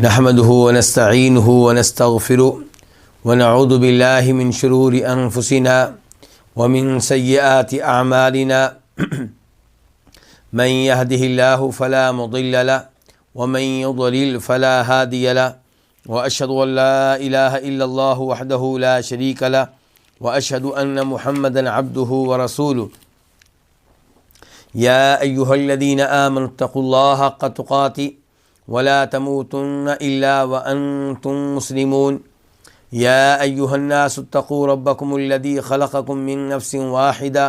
نحمده ونستعينه ونستغفره ونعوذ بالله من شرور أنفسنا ومن سيئات أعمالنا من يهده الله فلا مضل له ومن يضلل فلا هادي له وأشهد أن لا إله إلا الله وحده لا شريك له وأشهد أن محمدا عبده ورسوله يا أيها الذين آمنوا اتقوا الله حق تقاته ولا تموتن إلا وأنتم مسلمون يا أيها الناس اتقوا ربكم الذي خلقكم من نفس واحدة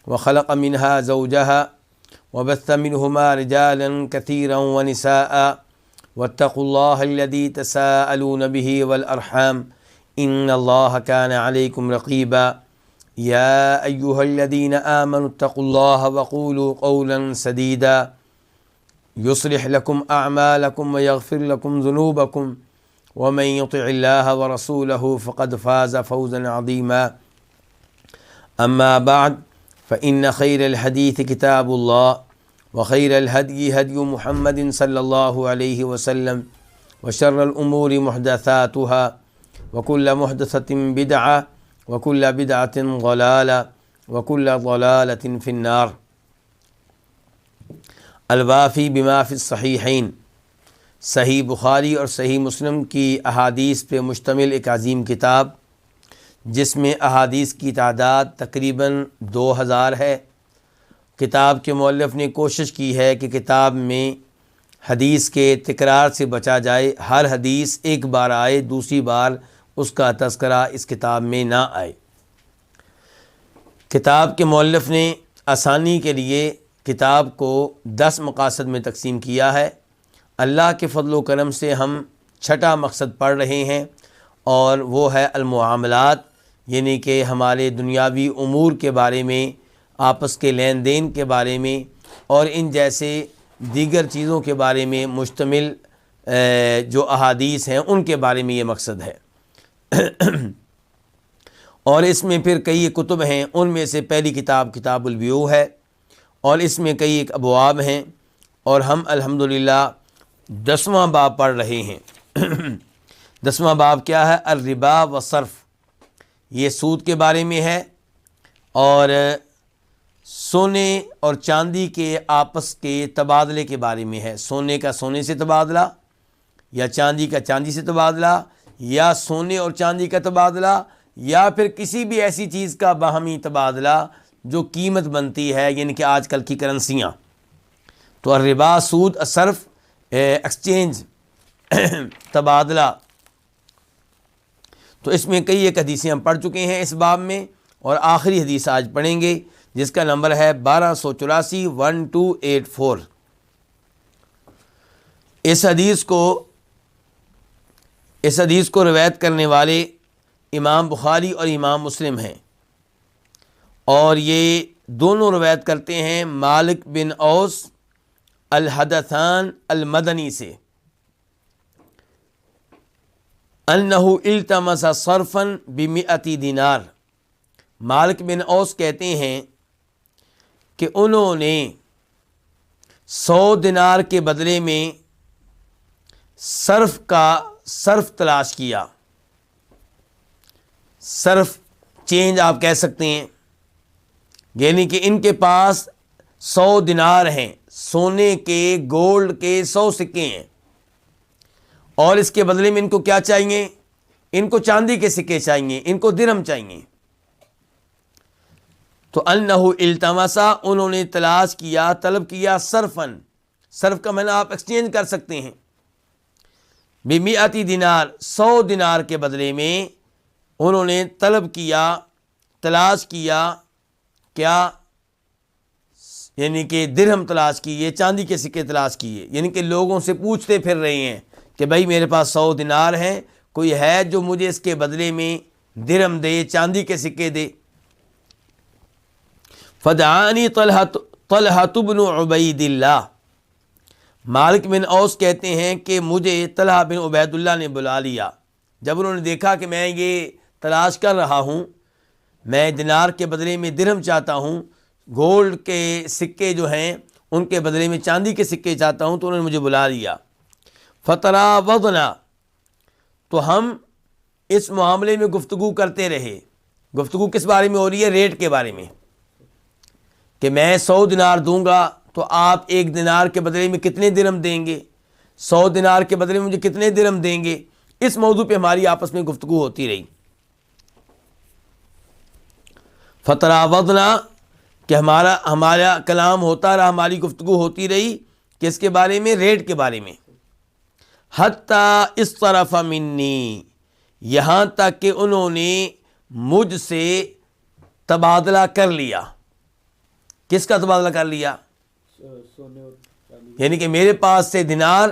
وخلق منها زوجها وبث منهما رجالا كثيرا ونساء واتقوا الله الذي تساءلون به والأرحام إن الله كان عليكم رقيبا يا أيها الذين آمنوا اتقوا الله وقولوا قولا سديدا يصلح لكم أعمالكم ويغفر لكم ذنوبكم ومن يطع الله ورسوله فقد فاز فوزا عظيما أما بعد فإن خير الحديث كتاب الله وخير الهدي هدي محمد صلى الله عليه وسلم وشر الأمور محدثاتها وكل محدثة بدعة وكل بدعة ضلالة وكل ضلالة في النار۔ الوافی بما فی الصحیحین، صحیح بخاری اور صحیح مسلم کی احادیث پہ مشتمل ایک عظیم کتاب، جس میں احادیث کی تعداد تقریباً 2000 ہے۔ کتاب کے مؤلف نے کوشش کی ہے کہ کتاب میں حدیث کے تکرار سے بچا جائے، ہر حدیث ایک بار آئے، دوسری بار اس کا تذکرہ اس کتاب میں نہ آئے۔ کتاب کے مؤلف نے آسانی کے لیے کتاب کو 10 مقاصد میں تقسیم کیا ہے۔ اللہ کے فضل و کرم سے ہم 6واں مقصد پڑھ رہے ہیں، اور وہ ہے المعاملات، یعنی کہ ہمارے دنیاوی امور کے بارے میں، آپس کے لین دین کے بارے میں اور ان جیسے دیگر چیزوں کے بارے میں مشتمل جو احادیث ہیں ان کے بارے میں یہ مقصد ہے۔ اور اس میں پھر کئی کتب ہیں، ان میں سے پہلی کتاب کتاب البیوع ہے، اور اس میں کئی ایک ابواب ہیں، اور ہم الحمدللہ 10واں باب پڑھ رہے ہیں۔ 10واں باب کیا ہے؟ الربا والصرف، یہ سود کے بارے میں ہے، اور سونے اور چاندی کے آپس کے تبادلے کے بارے میں ہے۔ سونے کا سونے سے تبادلہ، یا چاندی کا چاندی سے تبادلہ، یا سونے اور چاندی کا تبادلہ، یا پھر کسی بھی ایسی چیز کا باہمی تبادلہ جو قیمت بنتی ہے، یعنی کہ آج کل کی کرنسیاں۔ تو الربا، سود، صرف، ایکسچینج، تبادلہ، تو اس میں کئی ایک حدیثیں ہم پڑھ چکے ہیں اس باب میں، اور آخری حدیث آج پڑھیں گے جس کا نمبر ہے 1284 1284۔ اس حدیث کو روایت کرنے والے امام بخاری اور امام مسلم ہیں، اور یہ دونوں روایت کرتے ہیں مالک بن اوس الحدثان المدنی سے، انہ التمس صرفا ب100 دینار۔ مالک بن اوس کہتے ہیں کہ انہوں نے 100 دینار کے بدلے میں صرف تلاش کیا۔ صرف چینج آپ کہہ سکتے ہیں، یعنی کہ ان کے پاس 100 دینار ہیں، سونے کے، گولڈ کے 100 سکے ہیں، اور اس کے بدلے میں ان کو کیا چاہیے؟ ان کو چاندی کے سکے چاہیے، ان کو درہم چاہیے۔ تو انہ التمسا، انہوں نے تلاش کیا، طلب کیا، صرفاً، صرف کا معنی آپ ایکسچینج کر سکتے ہیں، ب100 دینار، 100 دینار کے بدلے میں انہوں نے طلب کیا، تلاش کیا، کیا؟ یعنی کہ درہم تلاش کیے، چاندی کے سکے تلاش کیے، یعنی کہ لوگوں سے پوچھتے پھر رہے ہیں کہ بھائی میرے پاس 100 دینار ہیں، کوئی ہے جو مجھے اس کے بدلے میں درہم دے، چاندی کے سکے دے؟ فدعانی طلحہ بن عبید اللہ، مالک بن اوس کہتے ہیں کہ مجھے طلحہ بن عبید اللہ نے بلا لیا۔ جب انہوں نے دیکھا کہ میں یہ تلاش کر رہا ہوں، میں دینار کے بدلے میں درہم چاہتا ہوں، گولڈ کے سکے جو ہیں ان کے بدلے میں چاندی کے سکے چاہتا ہوں، تو انہوں نے مجھے بلا لیا۔ فتراوضنا، تو ہم اس معاملے میں گفتگو کرتے رہے. گفتگو کس بارے میں ہو رہی ہے؟ ریٹ کے بارے میں، کہ میں 100 دینار دوں گا تو آپ 1 دینار کے بدلے میں کتنے درہم دیں گے، 100 دینار کے بدلے میں مجھے کتنے درہم دیں گے. اس موضوع پہ ہماری آپس میں گفتگو ہوتی رہی. فتراوضنا، کہ ہمارا کلام ہوتا رہا، ہماری گفتگو ہوتی رہی کس کے بارے میں؟ ریٹ کے بارے میں. حتی اصطرف منی، یہاں تک کہ انہوں نے مجھ سے تبادلہ کر لیا. کس کا تبادلہ کر لیا؟ یعنی کہ میرے پاس سے دینار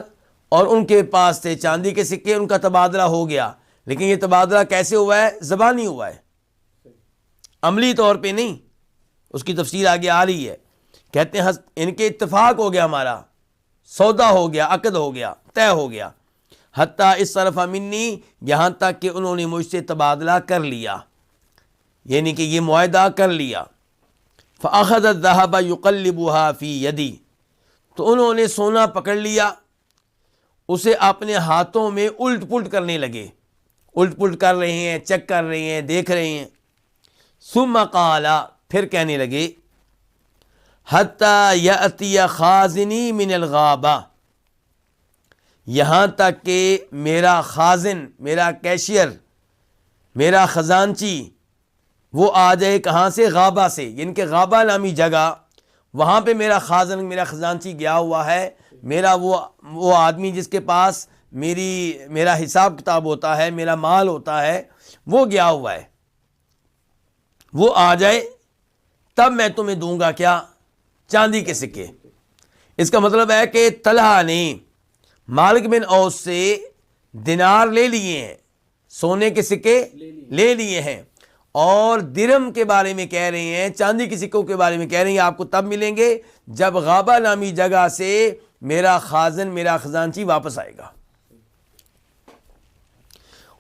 اور ان کے پاس سے چاندی کے سکے، ان کا تبادلہ ہو گیا. لیکن یہ تبادلہ کیسے ہوا ہے؟ زبانی ہوا ہے، عملی طور پہ نہیں. اس کی تفصیل آگے آ رہی ہے. کہتے ہیں ان کے اتفاق ہو گیا، ہمارا سودا ہو گیا، عقد ہو گیا، طے ہو گیا. حتیٰ اس طرف منی، یہاں تک کہ انہوں نے مجھ سے تبادلہ کر لیا، یعنی کہ یہ معاہدہ کر لیا. فأخذ الذهب يقلبها في يدي، تو انہوں نے سونا پکڑ لیا، اسے اپنے ہاتھوں میں الٹ پلٹ کرنے لگے. الٹ پلٹ کر رہے ہیں، چیک کر رہے ہیں، دیکھ رہے ہیں. ثم قال، پھر کہنے لگے حتی یأتی خازنی من الغابہ، یہاں تک کہ میرا خازن، میرا کیشیئر، میرا خزانچی وہ آ جائے. کہاں سے؟ غابہ سے. یعنی کہ غابہ نامی جگہ، وہاں پہ میرا خازن، میرا خزانچی گیا ہوا ہے. میرا وہ آدمی جس کے پاس میرا حساب کتاب ہوتا ہے، میرا مال ہوتا ہے، وہ گیا ہوا ہے. وہ آ جائے تب میں تمہیں دوں گا کیا؟ چاندی کے سکے. اس کا مطلب ہے کہ طلحہ نے مالک بن اوس سے دینار لے لیے ہیں، سونے کے سکے لے لیے ہیں، اور درہم کے بارے میں کہہ رہے ہیں، چاندی کے سکوں کے بارے میں کہہ رہے ہیں آپ کو تب ملیں گے جب غابہ نامی جگہ سے میرا خازن، میرا خزانچی واپس آئے گا.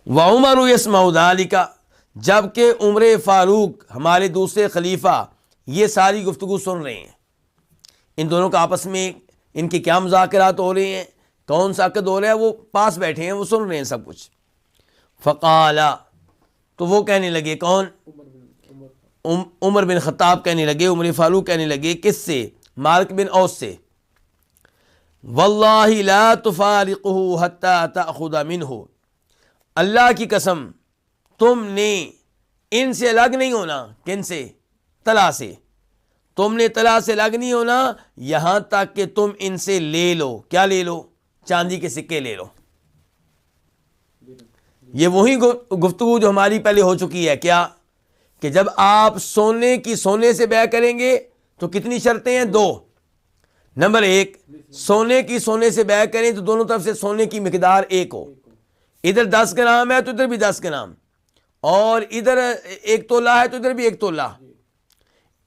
وعمر یسمع ذلک، جبکہ عمر فاروق ہمارے دوسرے خلیفہ یہ ساری گفتگو سن رہے ہیں. ان دونوں کا آپس میں ان کے کیا مذاکرات ہو رہے ہیں، کون سا عقد ہو رہا ہے، وہ پاس بیٹھے ہیں، وہ سن رہے ہیں سب کچھ. فقال، تو وہ کہنے لگے، کون؟ عمر بن خطاب کہنے لگے، عمر فاروق کہنے لگے. کس سے؟ مالک بن اوس سے. واللہ لا تفارقہ حتی تأخذ منہ، اللہ کی قسم تم نے ان سے الگ نہیں ہونا. کن سے؟ طلحہ سے. تم نے طلحہ سے الگ نہیں ہونا یہاں تک کہ تم ان سے لے لو. کیا لے لو؟ چاندی کے سکے لے لو. یہ وہی گفتگو جو ہماری پہلے ہو چکی ہے. کیا؟ کہ جب آپ سونے سے بیع کریں گے تو کتنی شرطیں ہیں؟ 2. نمبر 1، سونے کی سونے سے بیع کریں تو دونوں طرف سے سونے کی مقدار 1 ہو. ادھر 10 گرام ہے تو ادھر بھی 10 گرام، اور ادھر 1 تولہ ہے تو ادھر بھی 1 تولہ.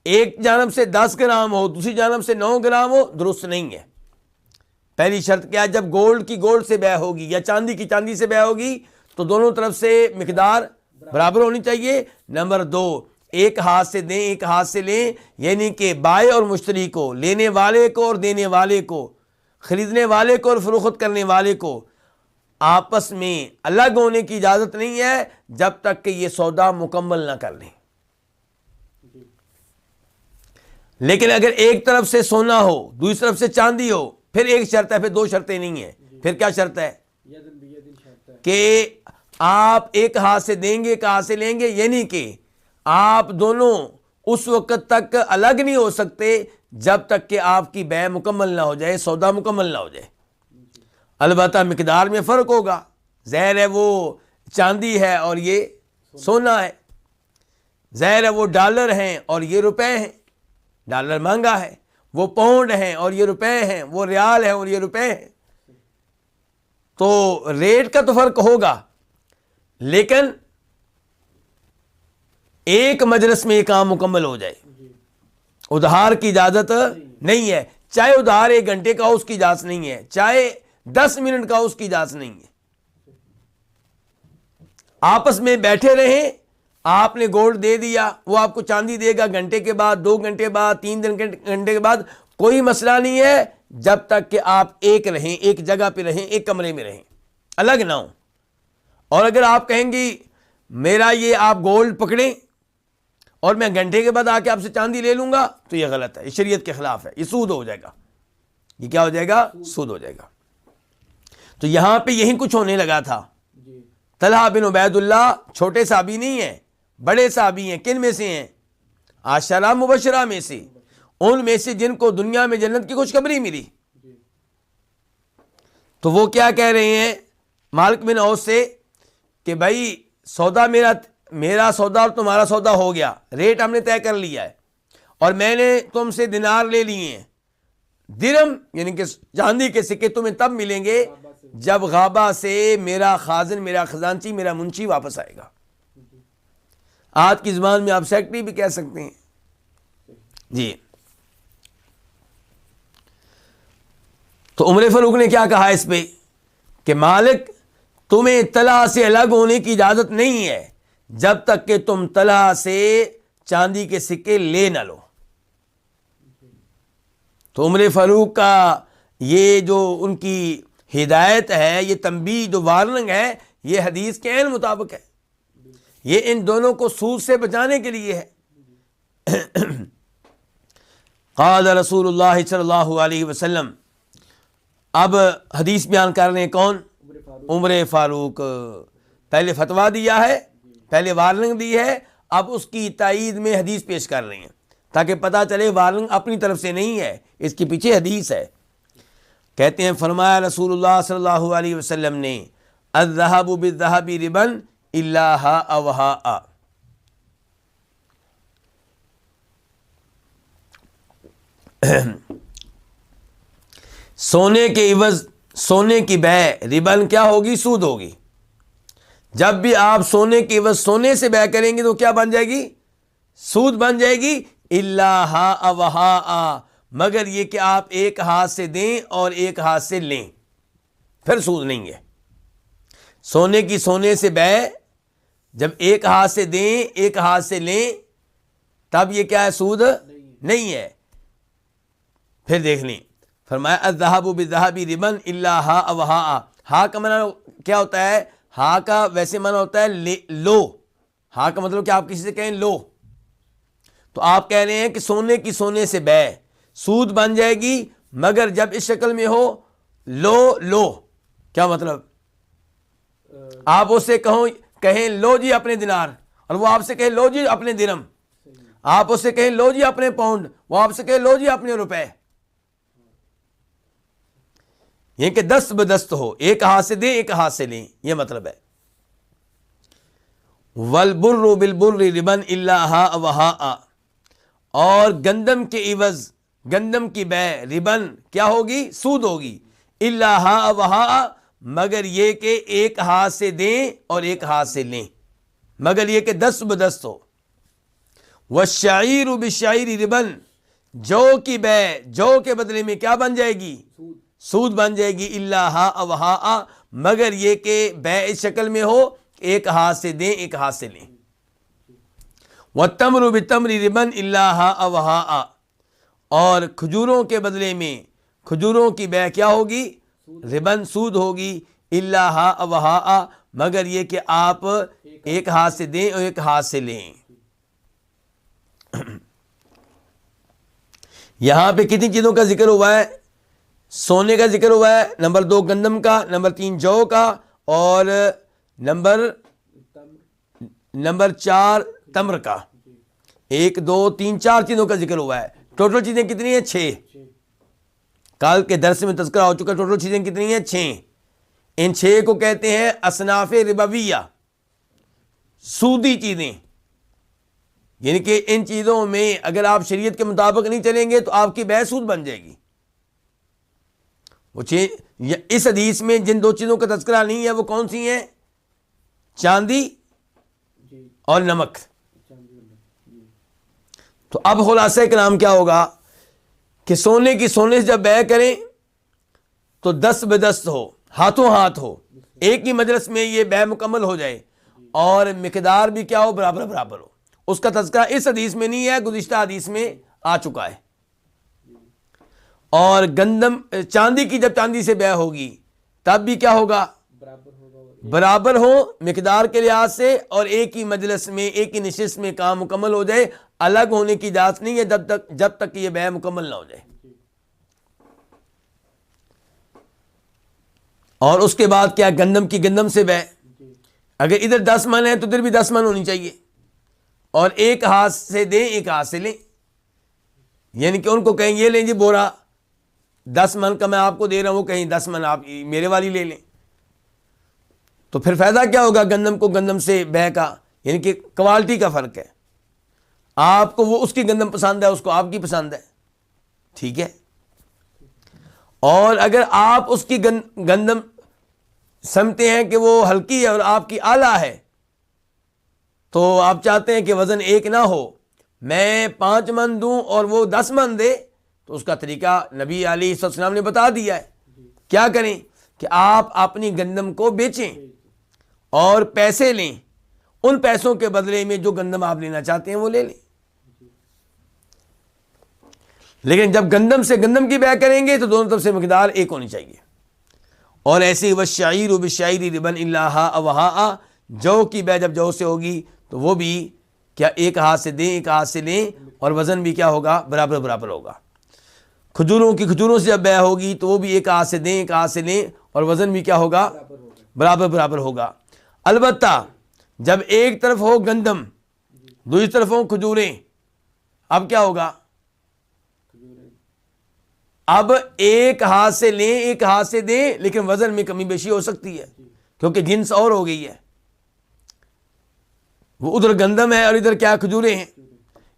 ایک جانب سے 10 گرام ہو، دوسری جانب سے 9 گرام ہو، درست نہیں ہے. پہلی شرط کیا ہے؟ جب گولڈ کی گولڈ سے بیع ہوگی یا چاندی کی چاندی سے بیع ہوگی تو دونوں طرف سے مقدار برابر ہونی چاہیے. نمبر 2، ایک ہاتھ سے دیں ایک ہاتھ سے لیں، یعنی کہ بائع اور مشتری کو، لینے والے کو اور دینے والے کو، خریدنے والے کو اور فروخت کرنے والے کو آپس میں الگ ہونے کی اجازت نہیں ہے جب تک کہ یہ سودا مکمل نہ کر لیں. لیکن اگر ایک طرف سے سونا ہو، دوسری طرف سے چاندی ہو، پھر ایک شرط ہے، پھر 2 شرطیں نہیں ہیں. پھر کیا شرط ہے؟ کہ آپ ایک ہاتھ سے دیں گے، ایک ہاتھ سے لیں گے، یعنی کہ آپ دونوں اس وقت تک الگ نہیں ہو سکتے جب تک کہ آپ کی بیع مکمل نہ ہو جائے، سودا مکمل نہ ہو جائے. البتہ مقدار میں فرق ہوگا. ظاہر ہے وہ چاندی ہے اور یہ سونا ہے. ظاہر ہے وہ ڈالر ہیں اور یہ روپے ہیں. ڈالر مہنگا ہے. وہ پاؤنڈ ہیں اور یہ روپے ہیں. وہ ریال ہیں اور یہ روپے ہیں. تو ریٹ کا تو فرق ہوگا، لیکن ایک مجلس میں یہ کام مکمل ہو جائے. ادھار کی اجازت نہیں ہے. چاہے ادھار 1 گھنٹے کا ہو اس کی اجازت نہیں ہے، چاہے 10 منٹ کا ہو اس کی اجازت نہیں ہے. آپس میں بیٹھے رہیں، آپ نے گولڈ دے دیا، وہ آپ کو چاندی دے گا گھنٹے کے بعد، 2 گھنٹے بعد، 3 گھنٹے کے بعد، کوئی مسئلہ نہیں ہے. جب تک کہ آپ ایک رہیں، ایک جگہ پہ رہیں، ایک کمرے میں رہیں، الگ نہ ہوں۔ اور اگر آپ کہیں گی میرا یہ آپ گولڈ پکڑیں اور میں گھنٹے کے بعد آ کے آپ سے چاندی لے لوں گا، تو یہ غلط ہے، یہ شریعت کے خلاف ہے، یہ سود ہو جائے گا۔ یہ کیا ہو جائے گا؟ سود ہو جائے گا۔ تو یہاں پہ یہی کچھ ہونے لگا تھا۔ طلحہ بن عبید اللہ چھوٹے صحابی نہیں ہیں، بڑے صحابی ہیں۔ کن میں سے ہیں؟ عشرہ مبشرہ میں سے، ان میں سے جن کو دنیا میں جنت کی خوشخبری ملی۔ تو وہ کیا کہہ رہے ہیں مالک بن اوس سے کہ بھائی سودا میرا سودا اور تمہارا سودا ہو گیا، ریٹ ہم نے طے کر لیا ہے، اور میں نے تم سے دینار لے لیے ہیں۔ درم یعنی کہ چاندی کے سکے تمہیں تب ملیں گے جب غابہ سے میرا خازن، میرا خزانچی، میرا منشی واپس آئے گا۔ آج کی زبان میں آپ سیکٹری بھی کہہ سکتے ہیں۔ جی، تو عمر فاروق نے کیا کہا اس پہ کہ مالک تمہیں طلحہ سے الگ ہونے کی اجازت نہیں ہے جب تک کہ تم طلحہ سے چاندی کے سکے لے نہ لو۔ تو عمر فاروق کا یہ جو ان کی ہدایت ہے، یہ تنبیہ جو وارننگ ہے، یہ حدیث کے عین مطابق ہے، یہ ان دونوں کو سود سے بچانے کے لیے ہے۔ قال رسول اللہ صلی اللہ علیہ وسلم، اب حدیث بیان کر رہے ہیں کون؟ عمر فاروق۔ پہلے فتویٰ دیا ہے، پہلے وارننگ دی ہے، اب اس کی تائید میں حدیث پیش کر رہے ہیں تاکہ پتہ چلے وارننگ اپنی طرف سے نہیں ہے، اس کے پیچھے حدیث ہے۔ کہتے ہیں فرمایا رسول اللہ صلی اللہ علیہ وسلم نے الذهب بالذهب ربا الا هاء وهاء، سونے کے عوض سونے کی بے ربن کیا ہوگی؟ سود ہوگی۔ جب بھی آپ سونے کے عوض سونے سے بے کریں گے تو کیا بن جائے گی؟ سود بن جائے گی۔ الا ہاء وہاء، مگر یہ کہ آپ ایک ہاتھ سے دیں اور ایک ہاتھ سے لیں، پھر سود نہیں ہے۔ سونے کی سونے سے بے جب ایک ہاتھ سے دیں ایک ہاتھ سے لیں تب یہ کیا ہے؟ سود نہیں ہے۔ پھر دیکھ لیں، فرمایا الذهب بالذهب ربا الا هاء وهاء۔ ہا کا معنی کیا ہوتا ہے؟ ہا کا ویسے معنی ہوتا ہے لو، ہا کا مطلب کہ آپ کسی سے کہیں لو، تو آپ کہہ رہے ہیں کہ سونے کی سونے سے بے سود بن جائے گی، مگر جب اس شکل میں ہو لو کیا مطلب؟ آپ اس سے کہیں لو جی اپنے دینار، اور وہ آپ سے کہیں لو جی اپنے درم، آپ اس سے کہیں لو جی اپنے پاؤنڈ، وہ آپ سے کہیں لو جی اپنے روپے، یہ کہ دست بدست ہو، ایک ہاتھ سے دیں ایک ہاتھ سے لیں، یہ مطلب ہے۔ والبر بالبر ربا الا ہاء وہاء، اور گندم کے عوض گندم کی بے ربن کیا ہوگی؟ سود ہوگی۔ الا ہاء وہاء، مگر یہ کہ ایک ہاتھ سے دیں اور ایک ہاتھ سے لیں، مگر یہ کہ دست بدست ہو۔ والشعیر بالشعیر ربا، جو کی بے جو کے بدلے میں کیا بن جائے گی؟ سود بن جائے گی۔ الا ہاء وہاء، مگر یہ کہ بے اس شکل میں ہو ایک ہاتھ سے دیں ایک ہاتھ سے لیں۔ والتمر بالتمر ربا الا ہاء وہاء، اور کھجوروں کے بدلے میں کھجوروں کی بے کیا ہوگی؟ ربن سود ہوگی۔ الا ہاء وہاء، مگر یہ کہ آپ ایک ہاتھ سے دیں اور ایک ہاتھ سے لیں۔ یہاں پہ کتنی چیزوں کا ذکر ہوا ہے؟ سونے کا ذکر ہوا ہے، نمبر 2 گندم کا، نمبر 3 جو کا، اور نمبر 4 تمر کا۔ 1 2 3 4 چیزوں کا ذکر ہوا ہے۔ ٹوٹل چیزیں کتنی ہیں؟ 6۔ کل کے درس میں تذکرہ ہو چکا، ٹوٹل چیزیں کتنی ہیں؟ 6۔ ان 6 کو کہتے ہیں اصناف ربویہ، سودی چیزیں، یعنی کہ ان چیزوں میں اگر آپ شریعت کے مطابق نہیں چلیں گے تو آپ کی بے سود بن جائے گی۔ وہ اس حدیث میں جن 2 چیزوں کا تذکرہ نہیں ہے وہ کون سی ہیں؟ چاندی اور نمک۔ تو اب خلاصہ کلام کیا ہوگا کہ سونے کی سونے سے جب بے کریں تو دست بدست ہو، ہاتھوں ہاتھ ہو، ایک ہی مجلس میں یہ بے مکمل ہو جائے، اور مقدار بھی کیا ہو؟ برابر ہو۔ اس کا تذکرہ اس حدیث میں نہیں ہے، گزشتہ حدیث میں آ چکا ہے۔ اور گندم چاندی کی جب چاندی سے بے ہوگی تب بھی کیا ہوگا؟ برابر ہو مقدار کے لحاظ سے، اور ایک ہی مجلس میں ایک ہی نشست میں کام مکمل ہو جائے۔ الگ ہونے کی اجازت نہیں ہے جب تک کہ یہ بے مکمل نہ ہو جائے۔ اور اس کے بعد کیا؟ گندم کی گندم سے بے، اگر ادھر 10 من ہے تو ادھر بھی 10 من ہونی چاہیے، اور ایک ہاتھ سے دیں ایک ہاتھ سے لیں، یعنی کہ ان کو کہیں یہ لیں جی بورا 10 من کا میں آپ کو دے رہا ہوں، وہ کہیں 10 من آپ میرے والی لے لیں، تو پھر فائدہ کیا ہوگا گندم کو گندم سے بے کا؟ یعنی کہ کوالٹی کا فرق ہے، آپ کو وہ اس کی گندم پسند ہے، اس کو آپ کی پسند ہے، ٹھیک ہے۔ اور اگر آپ اس کی گندم سمجھتے ہیں کہ وہ ہلکی ہے اور آپ کی اعلیٰ ہے، تو آپ چاہتے ہیں کہ وزن ایک نہ ہو، میں 5 من دوں اور وہ 10 من دے، تو اس کا طریقہ نبی علیہ السلام نے بتا دیا ہے۔ کیا کریں کہ آپ اپنی گندم کو بیچیں اور پیسے لیں، ان پیسوں کے بدلے میں جو گندم آپ لینا چاہتے ہیں وہ لے لیں، لیکن جب گندم سے گندم کی بے کریں گے تو دونوں طرف سے مقدار ایک ہونی چاہیے۔ اور ایسے ہی والشعیر بالشعیر ربا الا ہاء وہاء، جو کی بے جب جو سے ہوگی تو وہ بھی کیا ایک ہاتھ سے دیں ایک ہاتھ سے لیں، اور وزن بھی کیا ہوگا؟ برابر برابر ہوگا۔ کھجوروں کی کھجوروں سے جب بے ہوگی تو وہ بھی ایک ہاتھ سے دیں ایک ہاتھ سے لیں، اور وزن بھی کیا ہوگا؟ برابر برابر ہوگا۔ البتہ جب ایک طرف ہو گندم دوسری طرف ہو کھجوریں، اب کیا ہوگا؟ اب ایک ہاتھ سے لیں ایک ہاتھ سے دیں، لیکن وزن میں کمی بیشی ہو سکتی ہے، کیونکہ جنس اور ہو گئی ہے، وہ ادھر گندم ہے اور ادھر کیا کھجوریں ہیں،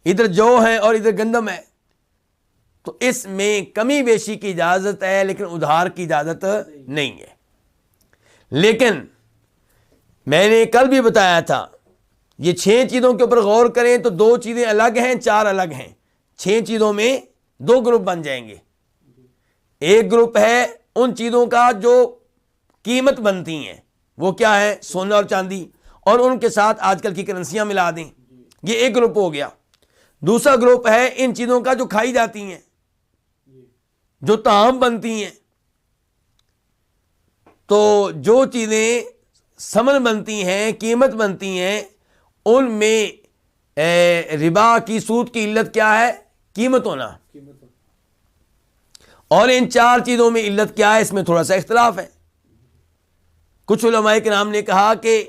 ادھر جو ہے اور ادھر گندم ہے، تو اس میں کمی بیشی کی اجازت ہے لیکن ادھار کی اجازت نہیں ہے۔ لیکن میں نے کل بھی بتایا تھا، یہ 6 چیزوں کے اوپر غور کریں تو 2 چیزیں الگ ہیں 4 الگ ہیں، 6 چیزوں میں 2 گروپ بن جائیں گے۔ ایک گروپ ہے ان چیزوں کا جو قیمت بنتی ہیں، وہ کیا ہے؟ سونا اور چاندی، اور ان کے ساتھ آج کل کی کرنسیاں ملا دیں، یہ ایک گروپ ہو گیا۔ دوسرا گروپ ہے ان چیزوں کا جو کھائی جاتی ہیں، جو طعام بنتی ہیں، تو جو چیزیں ثمن بنتی ہیں قیمت بنتی ہیں، ان میں ربا کی سود کی علت کیا ہے؟ قیمت ہونا۔ اور ان 4 چیزوں میں علت کیا ہے؟ اس میں تھوڑا سا اختلاف ہے۔ کچھ علماء کرام نے کہا کہ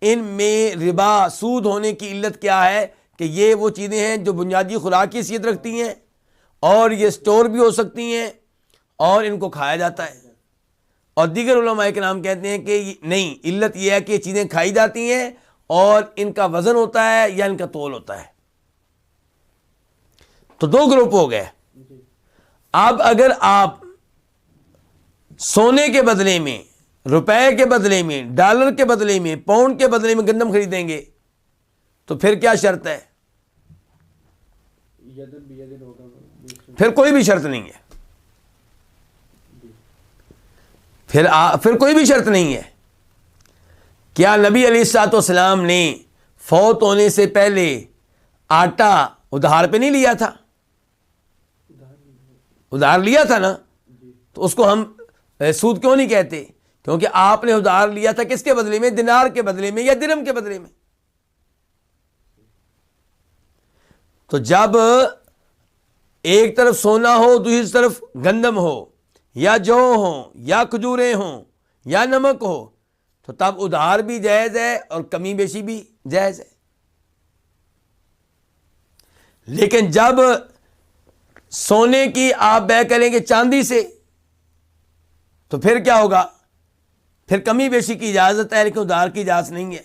ان میں ربا سود ہونے کی علت کیا ہے کہ یہ وہ چیزیں ہیں جو بنیادی خوراک کی حیثیت رکھتی ہیں، اور یہ سٹور بھی ہو سکتی ہیں، اور ان کو کھایا جاتا ہے۔ اور دیگر علماء کرام کہتے ہیں کہ نہیں، علت یہ ہے کہ یہ چیزیں کھائی جاتی ہیں اور ان کا وزن ہوتا ہے یا ان کا تول ہوتا ہے۔ تو 2 گروپ ہو گئے۔ اب اگر آپ سونے کے بدلے میں، روپے کے بدلے میں، ڈالر کے بدلے میں، پاؤنڈ کے بدلے میں گندم خریدیں گے تو پھر کیا شرط ہے؟ پھر کوئی بھی شرط نہیں ہے، پھر کوئی بھی شرط نہیں ہے۔ کیا نبی علیہ الصلوۃ والسلام نے فوت ہونے سے پہلے آٹا ادھار پہ نہیں لیا تھا؟ ادھار لیا تھا نا، تو اس کو ہم سود کیوں نہیں کہتے؟ کیونکہ آپ نے ادھار لیا تھا کس کے بدلے میں؟ دینار کے بدلے میں یا درہم کے بدلے میں۔ تو جب ایک طرف سونا ہو دوسری طرف گندم ہو، یا جو ہوں یا کھجوریں ہوں یا نمک ہو، تو تب ادھار بھی جائز ہے اور کمی بیشی بھی جائز ہے۔ لیکن جب سونے کی آپ بے کریں گے چاندی سے تو پھر کیا ہوگا؟ پھر کمی بیشی کی اجازت ہے لیکن ادھار کی اجازت نہیں ہے۔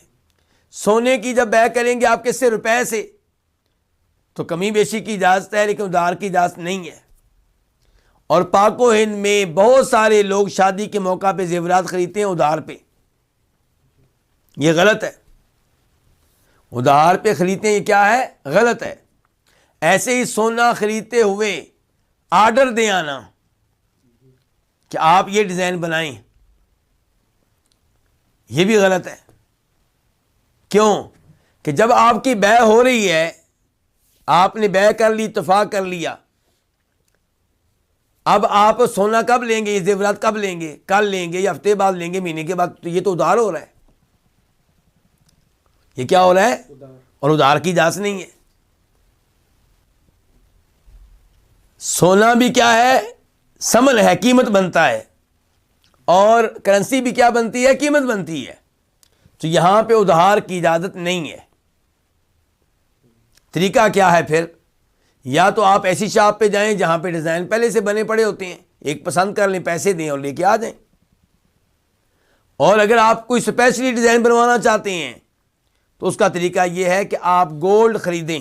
سونے کی جب بے کریں گے آپ کس سے؟ روپے سے، تو کمی بیشی کی اجازت ہے لیکن ادھار کی اجازت نہیں ہے۔ اور پاک و ہند میں بہت سارے لوگ شادی کے موقع پہ زیورات خریدتے ہیں ادھار پہ، یہ غلط ہے۔ ادھار پہ خریدتے ہیں، یہ کیا ہے؟ غلط ہے۔ ایسے ہی سونا خریدتے ہوئے آرڈر دے آنا کہ آپ یہ ڈیزائن بنائیں، یہ بھی غلط ہے۔ کیوں؟ کہ جب آپ کی بے ہو رہی ہے، آپ نے بے کر لی، اتفاق کر لیا، اب آپ سونا کب لیں گے، یہ زیورات کب لیں گے، کل لیں گے یا ہفتے بعد لیں گے، مہینے کے بعد، تو یہ تو ادھار ہو رہا ہے، یہ کیا ہو رہا ہے، اور ادھار کی اجازت نہیں ہے۔ سونا بھی کیا ہے، ثمن ہے، قیمت بنتا ہے، اور کرنسی بھی کیا بنتی ہے، قیمت بنتی ہے، تو یہاں پہ ادھار کی اجازت نہیں ہے۔ طریقہ کیا ہے پھر، یا تو آپ ایسی شاپ پہ جائیں جہاں پہ ڈیزائن پہلے سے بنے پڑے ہوتے ہیں، ایک پسند کر لیں، پیسے دیں اور لے کے آ جائیں، اور اگر آپ کوئی اسپیشلی ڈیزائن بنوانا چاہتے ہیں تو اس کا طریقہ یہ ہے کہ آپ گولڈ خریدیں،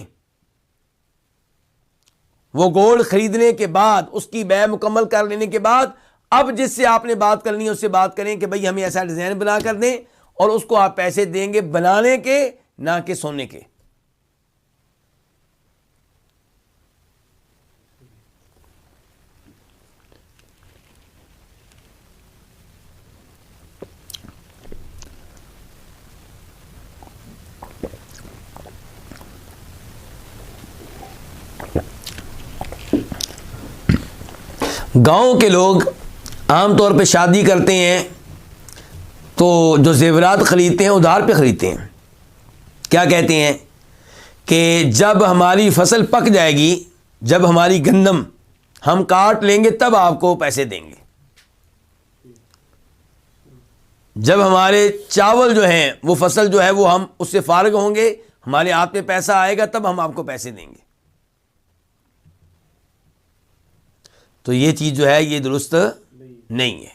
وہ گولڈ خریدنے کے بعد اس کی بیع مکمل کر لینے کے بعد اب جس سے آپ نے بات کرنی ہے اس سے بات کریں کہ بھئی ہمیں ایسا ڈیزائن بنا کر دیں، اور اس کو آپ پیسے دیں گے بنانے کے، نہ کہ سونے کے۔ گاؤں کے لوگ عام طور پہ شادی کرتے ہیں تو جو زیورات خریدتے ہیں ادھار پہ خریدتے ہیں۔ کیا کہتے ہیں کہ جب ہماری فصل پک جائے گی، جب ہماری گندم ہم کاٹ لیں گے تب آپ کو پیسے دیں گے، جب ہمارے چاول جو ہیں وہ فصل جو ہے وہ ہم اس سے فارغ ہوں گے، ہمارے ہاتھ میں پیسہ آئے گا تب ہم آپ کو پیسے دیں گے۔ تو یہ چیز جو ہے یہ درست نہیں ہے۔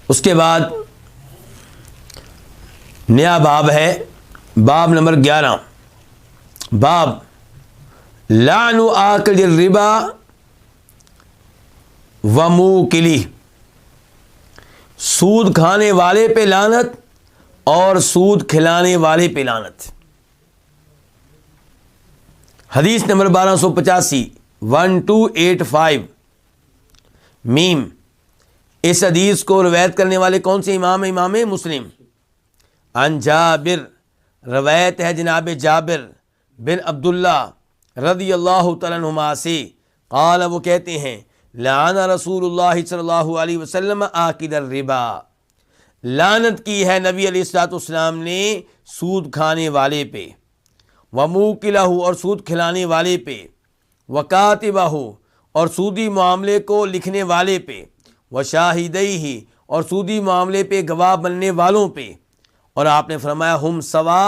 اس کے بعد نیا باب ہے، باب نمبر 11، باب لعن آکل الربا وموکلی، سود کھانے والے پہ لعنت اور سود کھلانے والے پہ لعنت۔ حدیث نمبر 1285، 1285 میم۔ اس حدیث کو روایت کرنے والے کون سے امام ہیں؟ امام مسلم۔ عن جابر، روایت ہے جناب جابر بن عبداللہ رضی اللہ تعالیٰ عنہما سے، قال، وہ کہتے ہیں، لعن رسول اللہ صلی اللہ علیہ وسلم آکل الربا، لعنت کی ہے نبی علیہ الصلوۃ والسلام نے سود کھانے والے پہ، وموکلہ، اور سود کھلانے والے پہ، وکاتبہ، اور سودی معاملے کو لکھنے والے پہ، وشاہدیہ، اور سودی معاملے پہ گواہ بننے والوں پہ، اور آپ نے فرمایا ہم سوا،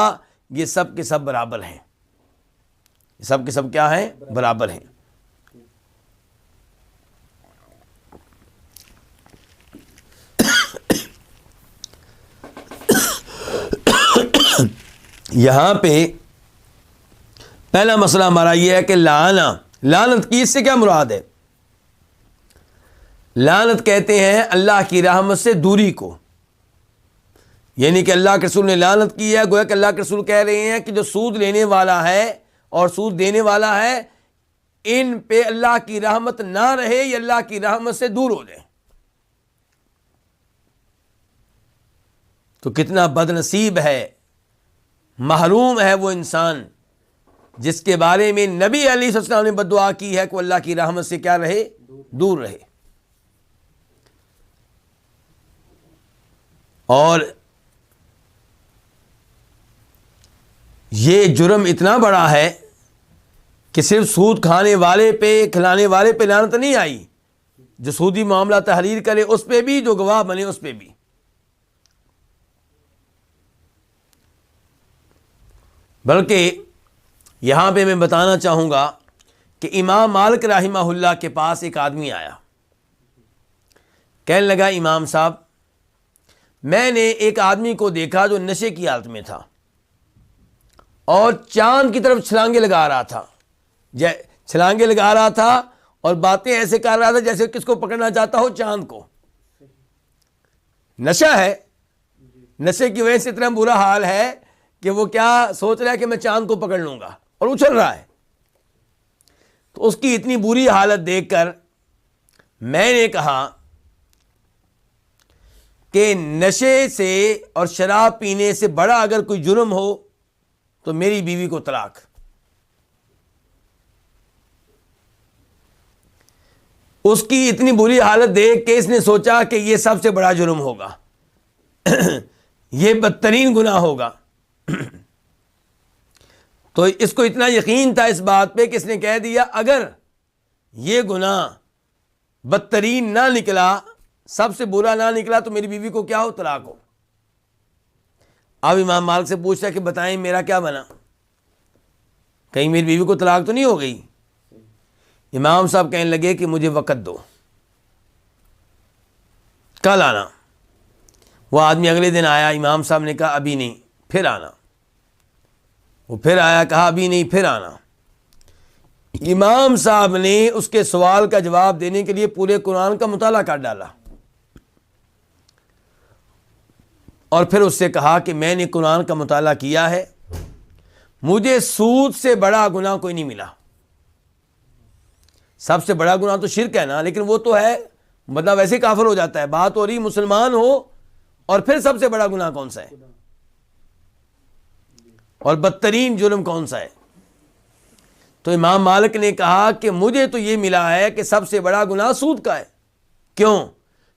یہ سب کے سب برابر ہیں، یہ سب کے سب کیا ہیں؟ برابر ہیں۔ یہاں پہ پہلا مسئلہ ہمارا یہ ہے کہ لعنت کی، اس سے کیا مراد ہے؟ لعنت کہتے ہیں اللہ کی رحمت سے دوری کو، یعنی کہ اللہ کے رسول نے لعنت کی ہے، گویا کہ اللہ کے رسول کہہ رہے ہیں کہ جو سود لینے والا ہے اور سود دینے والا ہے، ان پہ اللہ کی رحمت نہ رہے، یہ اللہ کی رحمت سے دور ہو جائے۔ تو کتنا بد نصیب ہے، محروم ہے وہ انسان جس کے بارے میں نبی علیہ السلام نے بد دعا کی ہے کہ وہ اللہ کی رحمت سے کیا رہے؟ دور رہے۔ اور یہ جرم اتنا بڑا ہے کہ صرف سود کھانے والے پہ، کھلانے والے پہ لعنت نہیں آئی، جو سودی معاملہ تحریر کرے اس پہ بھی، جو گواہ بنے اس پہ بھی۔ بلکہ یہاں پہ میں بتانا چاہوں گا کہ امام مالک رحمہ اللہ کے پاس ایک آدمی آیا، کہنے لگا، امام صاحب، میں نے ایک آدمی کو دیکھا جو نشے کی حالت میں تھا اور چاند کی طرف چھلانگے لگا رہا تھا، چھلانگے لگا رہا تھا اور باتیں ایسے کر رہا تھا جیسے کس کو پکڑنا چاہتا ہو، چاند کو۔ نشہ ہے، نشے کی وجہ سے اتنا برا حال ہے کہ وہ کیا سوچ رہا ہے کہ میں چاند کو پکڑ لوں گا، اور اچھل رہا ہے۔ تو اس کی اتنی بری حالت دیکھ کر میں نے کہا کہ نشے سے اور شراب پینے سے بڑا اگر کوئی جرم ہو تو میری بیوی کو طلاق. اس کی اتنی بری حالت دیکھ کے اس نے سوچا کہ یہ سب سے بڑا جرم ہوگا یہ بدترین گناہ ہوگا. تو اس کو اتنا یقین تھا اس بات پہ کہ اس نے کہہ دیا اگر یہ گناہ بدترین نہ نکلا، سب سے برا نہ نکلا، تو میری بیوی کو کیا ہو؟ طلاق ہو. اب امام مالک سے پوچھتا کہ بتائیں میرا کیا بنا، کہیں میری بیوی کو طلاق تو نہیں ہو گئی؟ امام صاحب کہنے لگے کہ مجھے وقت دو، کل آنا. وہ آدمی اگلے دن آیا، امام صاحب نے کہا ابھی نہیں، پھر آنا. وہ پھر آیا، کہا ابھی نہیں، پھر آنا. امام صاحب نے اس کے سوال کا جواب دینے کے لیے پورے قرآن کا مطالعہ کر ڈالا اور پھر اس سے کہا کہ میں نے قرآن کا مطالعہ کیا ہے، مجھے سود سے بڑا گناہ کوئی نہیں ملا. سب سے بڑا گناہ تو شرک ہے نا، لیکن وہ تو ہے بندہ ویسے ہی کافر ہو جاتا ہے. بات ہو رہی مسلمان ہو اور پھر سب سے بڑا گناہ کون سا ہے اور بدترین جرم کون سا ہے؟ تو امام مالک نے کہا کہ مجھے تو یہ ملا ہے کہ سب سے بڑا گناہ سود کا ہے. کیوں؟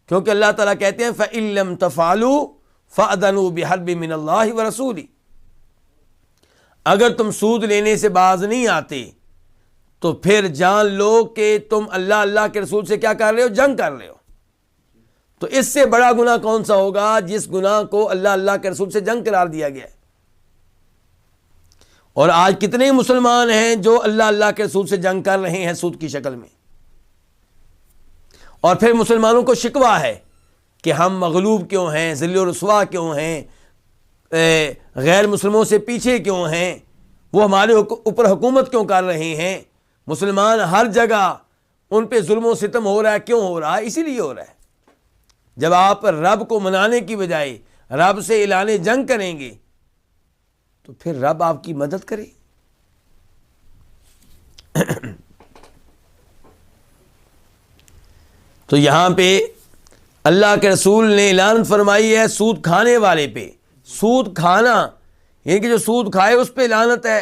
کیونکہ اللہ تعالیٰ کہتے ہیں فَإِن لَّمْ تَفْعَلُوا فَأْذَنُوا بِحَرْبٍ مِّنَ اللَّهِ وَرَسُولِهِ. اگر تم سود لینے سے باز نہیں آتے تو پھر جان لو کہ تم اللہ کے رسول سے کیا کر رہے ہو؟ جنگ کر رہے ہو. تو اس سے بڑا گناہ کون سا ہوگا جس گناہ کو اللہ کے رسول سے جنگ قرار دیا گیا ہے؟ اور آج کتنے مسلمان ہیں جو اللہ کے رسول سے جنگ کر رہے ہیں سود کی شکل میں، اور پھر مسلمانوں کو شکوہ ہے کہ ہم مغلوب کیوں ہیں، ذل و رسوا کیوں ہیں، غیر مسلموں سے پیچھے کیوں ہیں، وہ ہمارے اوپر حکومت کیوں کر رہے ہیں، مسلمان ہر جگہ ان پہ ظلم و ستم ہو رہا ہے. کیوں ہو رہا ہے؟ اسی لیے ہو رہا ہے. جب آپ رب کو منانے کی بجائے رب سے اعلان جنگ کریں گے تو پھر رب آپ کی مدد کرے. تو یہاں پہ اللہ کے رسول نے اعلان فرمائی ہے سود کھانے والے پہ. سود کھانا یعنی کہ جو سود کھائے اس پہ لعنت ہے،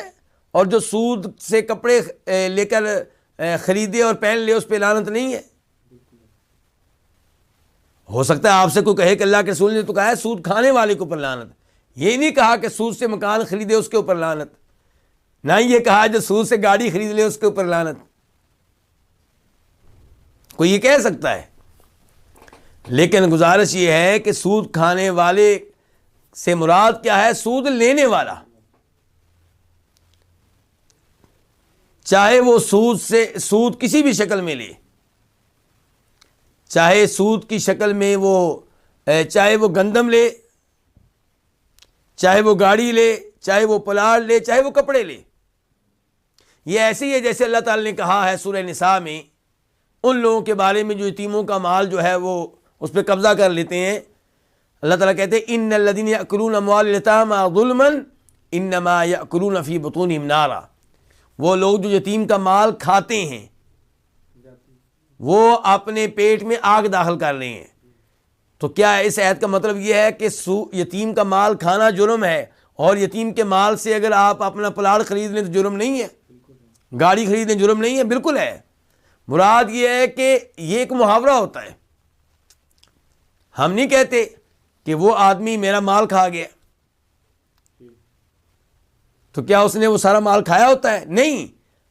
اور جو سود سے کپڑے لے کر خریدے اور پہن لے اس پہ لعنت نہیں ہے. ہو سکتا ہے آپ سے کوئی کہے کہ اللہ کے رسول نے تو کہا ہے سود کھانے والے کے اوپر لعنت، یہ نہیں کہا کہ سود سے مکان خریدے اس کے اوپر لعنت، نہ ہی یہ کہا جو سود سے گاڑی خرید لے اس کے اوپر لعنت. کوئی یہ کہہ سکتا ہے، لیکن گزارش یہ ہے کہ سود کھانے والے سے مراد کیا ہے؟ سود لینے والا، چاہے وہ سود کسی بھی شکل میں لے، چاہے سود کی شکل میں چاہے وہ گندم لے، چاہے وہ گاڑی لے، چاہے وہ پلاٹ لے، چاہے وہ کپڑے لے. یہ ایسے ہی ہے جیسے اللہ تعالی نے کہا ہے سورہ نساء میں ان لوگوں کے بارے میں جو یتیموں کا مال جو ہے وہ اس پہ قبضہ کر لیتے ہیں. اللہ تعالیٰ کہتے ہیں ان الذین یأکلون اموال الیتامی ظلما انما یأکلون فی بطونہم نارا. وہ لوگ جو یتیم کا مال کھاتے ہیں وہ اپنے پیٹ میں آگ داخل کر رہے ہیں. تو کیا اس آیت کا مطلب یہ ہے کہ یتیم کا مال کھانا جرم ہے، اور یتیم کے مال سے اگر آپ اپنا پلاٹ خرید لیں تو جرم نہیں ہے، گاڑی خرید لیں جرم نہیں ہے؟ بالکل ہے. مراد یہ ہے کہ یہ ایک محاورہ ہوتا ہے. ہم نہیں کہتے کہ وہ آدمی میرا مال کھا گیا، تو کیا اس نے وہ سارا مال کھایا ہوتا ہے؟ نہیں،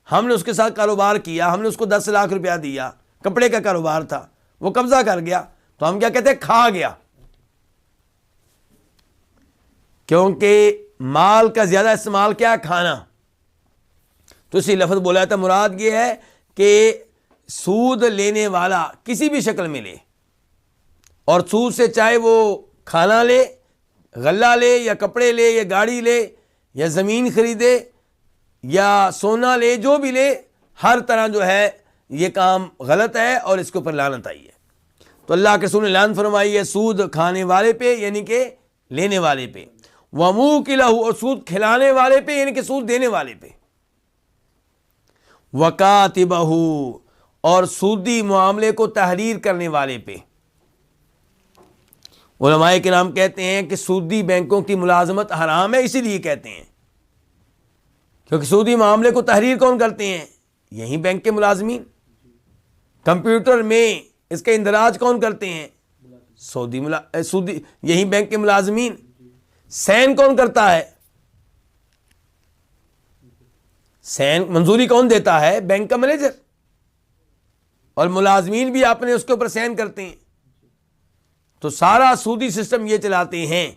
ہم نے اس کے ساتھ کاروبار کیا، ہم نے اس کو 10 لاکھ روپیہ دیا، کپڑے کا کاروبار تھا، وہ قبضہ کر گیا، تو ہم کیا کہتے ہیں؟ کھا گیا. کیونکہ مال کا زیادہ استعمال کیا ہے؟ کھانا. تو اسی لفظ بولا تھا. مراد یہ ہے کہ سود لینے والا کسی بھی شکل میں لے، اور سود سے چاہے وہ کھانا لے، غلہ لے، یا کپڑے لے، یا گاڑی لے، یا زمین خریدے، یا سونا لے، جو بھی لے، ہر طرح جو ہے یہ کام غلط ہے اور اس کے اوپر لعنت آئی ہے. تو اللہ کے رسول نے لعنت فرمائی ہے سود کھانے والے پہ یعنی کہ لینے والے پہ، وَمُوكِلَهُ اور سود کھلانے والے پہ یعنی کہ سود دینے والے پہ، وَكَاتِبَهُ اور سودی معاملے کو تحریر کرنے والے پہ، علماء کرام کہتے ہیں کہ سودی بینکوں کی ملازمت حرام ہے، اسی لیے کہتے ہیں کیونکہ سودی معاملے کو تحریر کون کرتے ہیں؟ یہی بینک کے ملازمین۔ کمپیوٹر میں اس کا اندراج کون کرتے ہیں؟ سودی یہی بینک کے ملازمین۔ سین کون کرتا ہے؟ سین منظوری کون دیتا ہے؟ بینک کا مینیجر، اور ملازمین بھی اپنے اس کے اوپر سین کرتے ہیں۔ تو سارا سودی سسٹم یہ چلاتے ہیں،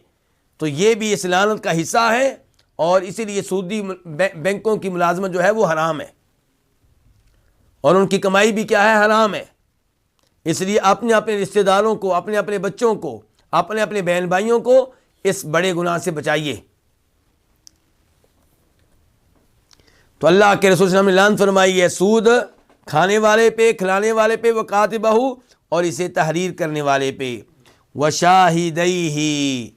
تو یہ بھی اس لعنت کا حصہ ہے، اور اسی لیے سودی بینکوں کی ملازمت جو ہے وہ حرام ہے، اور ان کی کمائی بھی کیا ہے؟ حرام ہے۔ اس لیے اپنے اپنے رشتہ داروں کو، اپنے اپنے بچوں کو، اپنے اپنے بہن بھائیوں کو اس بڑے گناہ سے بچائیے۔ تو اللہ کے رسول صلی اللہ علیہ وسلم نے لعنت فرمائی ہے سود کھانے والے پہ، کھلانے والے پہ، وکاتبہ، اور اسے تحریر کرنے والے پہ، وشاہدیہ،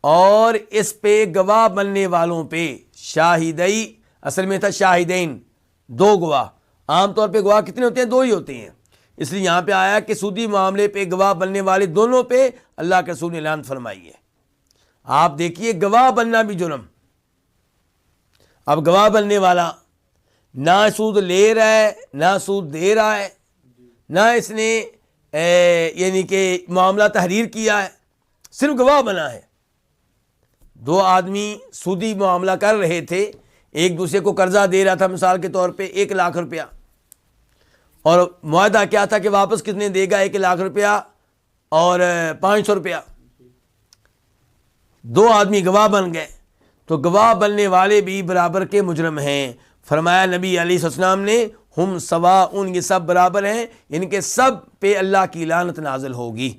اور اس پہ گواہ بننے والوں پہ۔ شاہدی اصل میں تھا شاہدین، دو گواہ۔ عام طور پہ گواہ کتنے ہوتے ہیں؟ دو ہی ہوتے ہیں، اس لیے یہاں پہ آیا کہ سودی معاملے پہ گواہ بننے والے دونوں پہ اللہ کے رسول نے لعنت فرمائی ہے۔ آپ دیکھیے گواہ بننا بھی جرم۔ اب گواہ بننے والا نہ سود لے رہا ہے، نہ سود دے رہا ہے، نہ اس نے یعنی کہ معاملہ تحریر کیا ہے، صرف گواہ بنا ہے۔ دو آدمی سودی معاملہ کر رہے تھے، ایک دوسرے کو قرضہ دے رہا تھا، مثال کے طور پہ 1,00,000 روپیہ، اور معاہدہ کیا تھا کہ واپس کتنے دے گا؟ 1,00,000 روپیہ اور 500 روپیہ۔ دو آدمی گواہ بن گئے، تو گواہ بننے والے بھی برابر کے مجرم ہیں۔ فرمایا نبی علیہ السلام نے ہم سواء، یہ سب برابر ہیں، ان کے سب پہ اللہ کی لعنت نازل ہوگی۔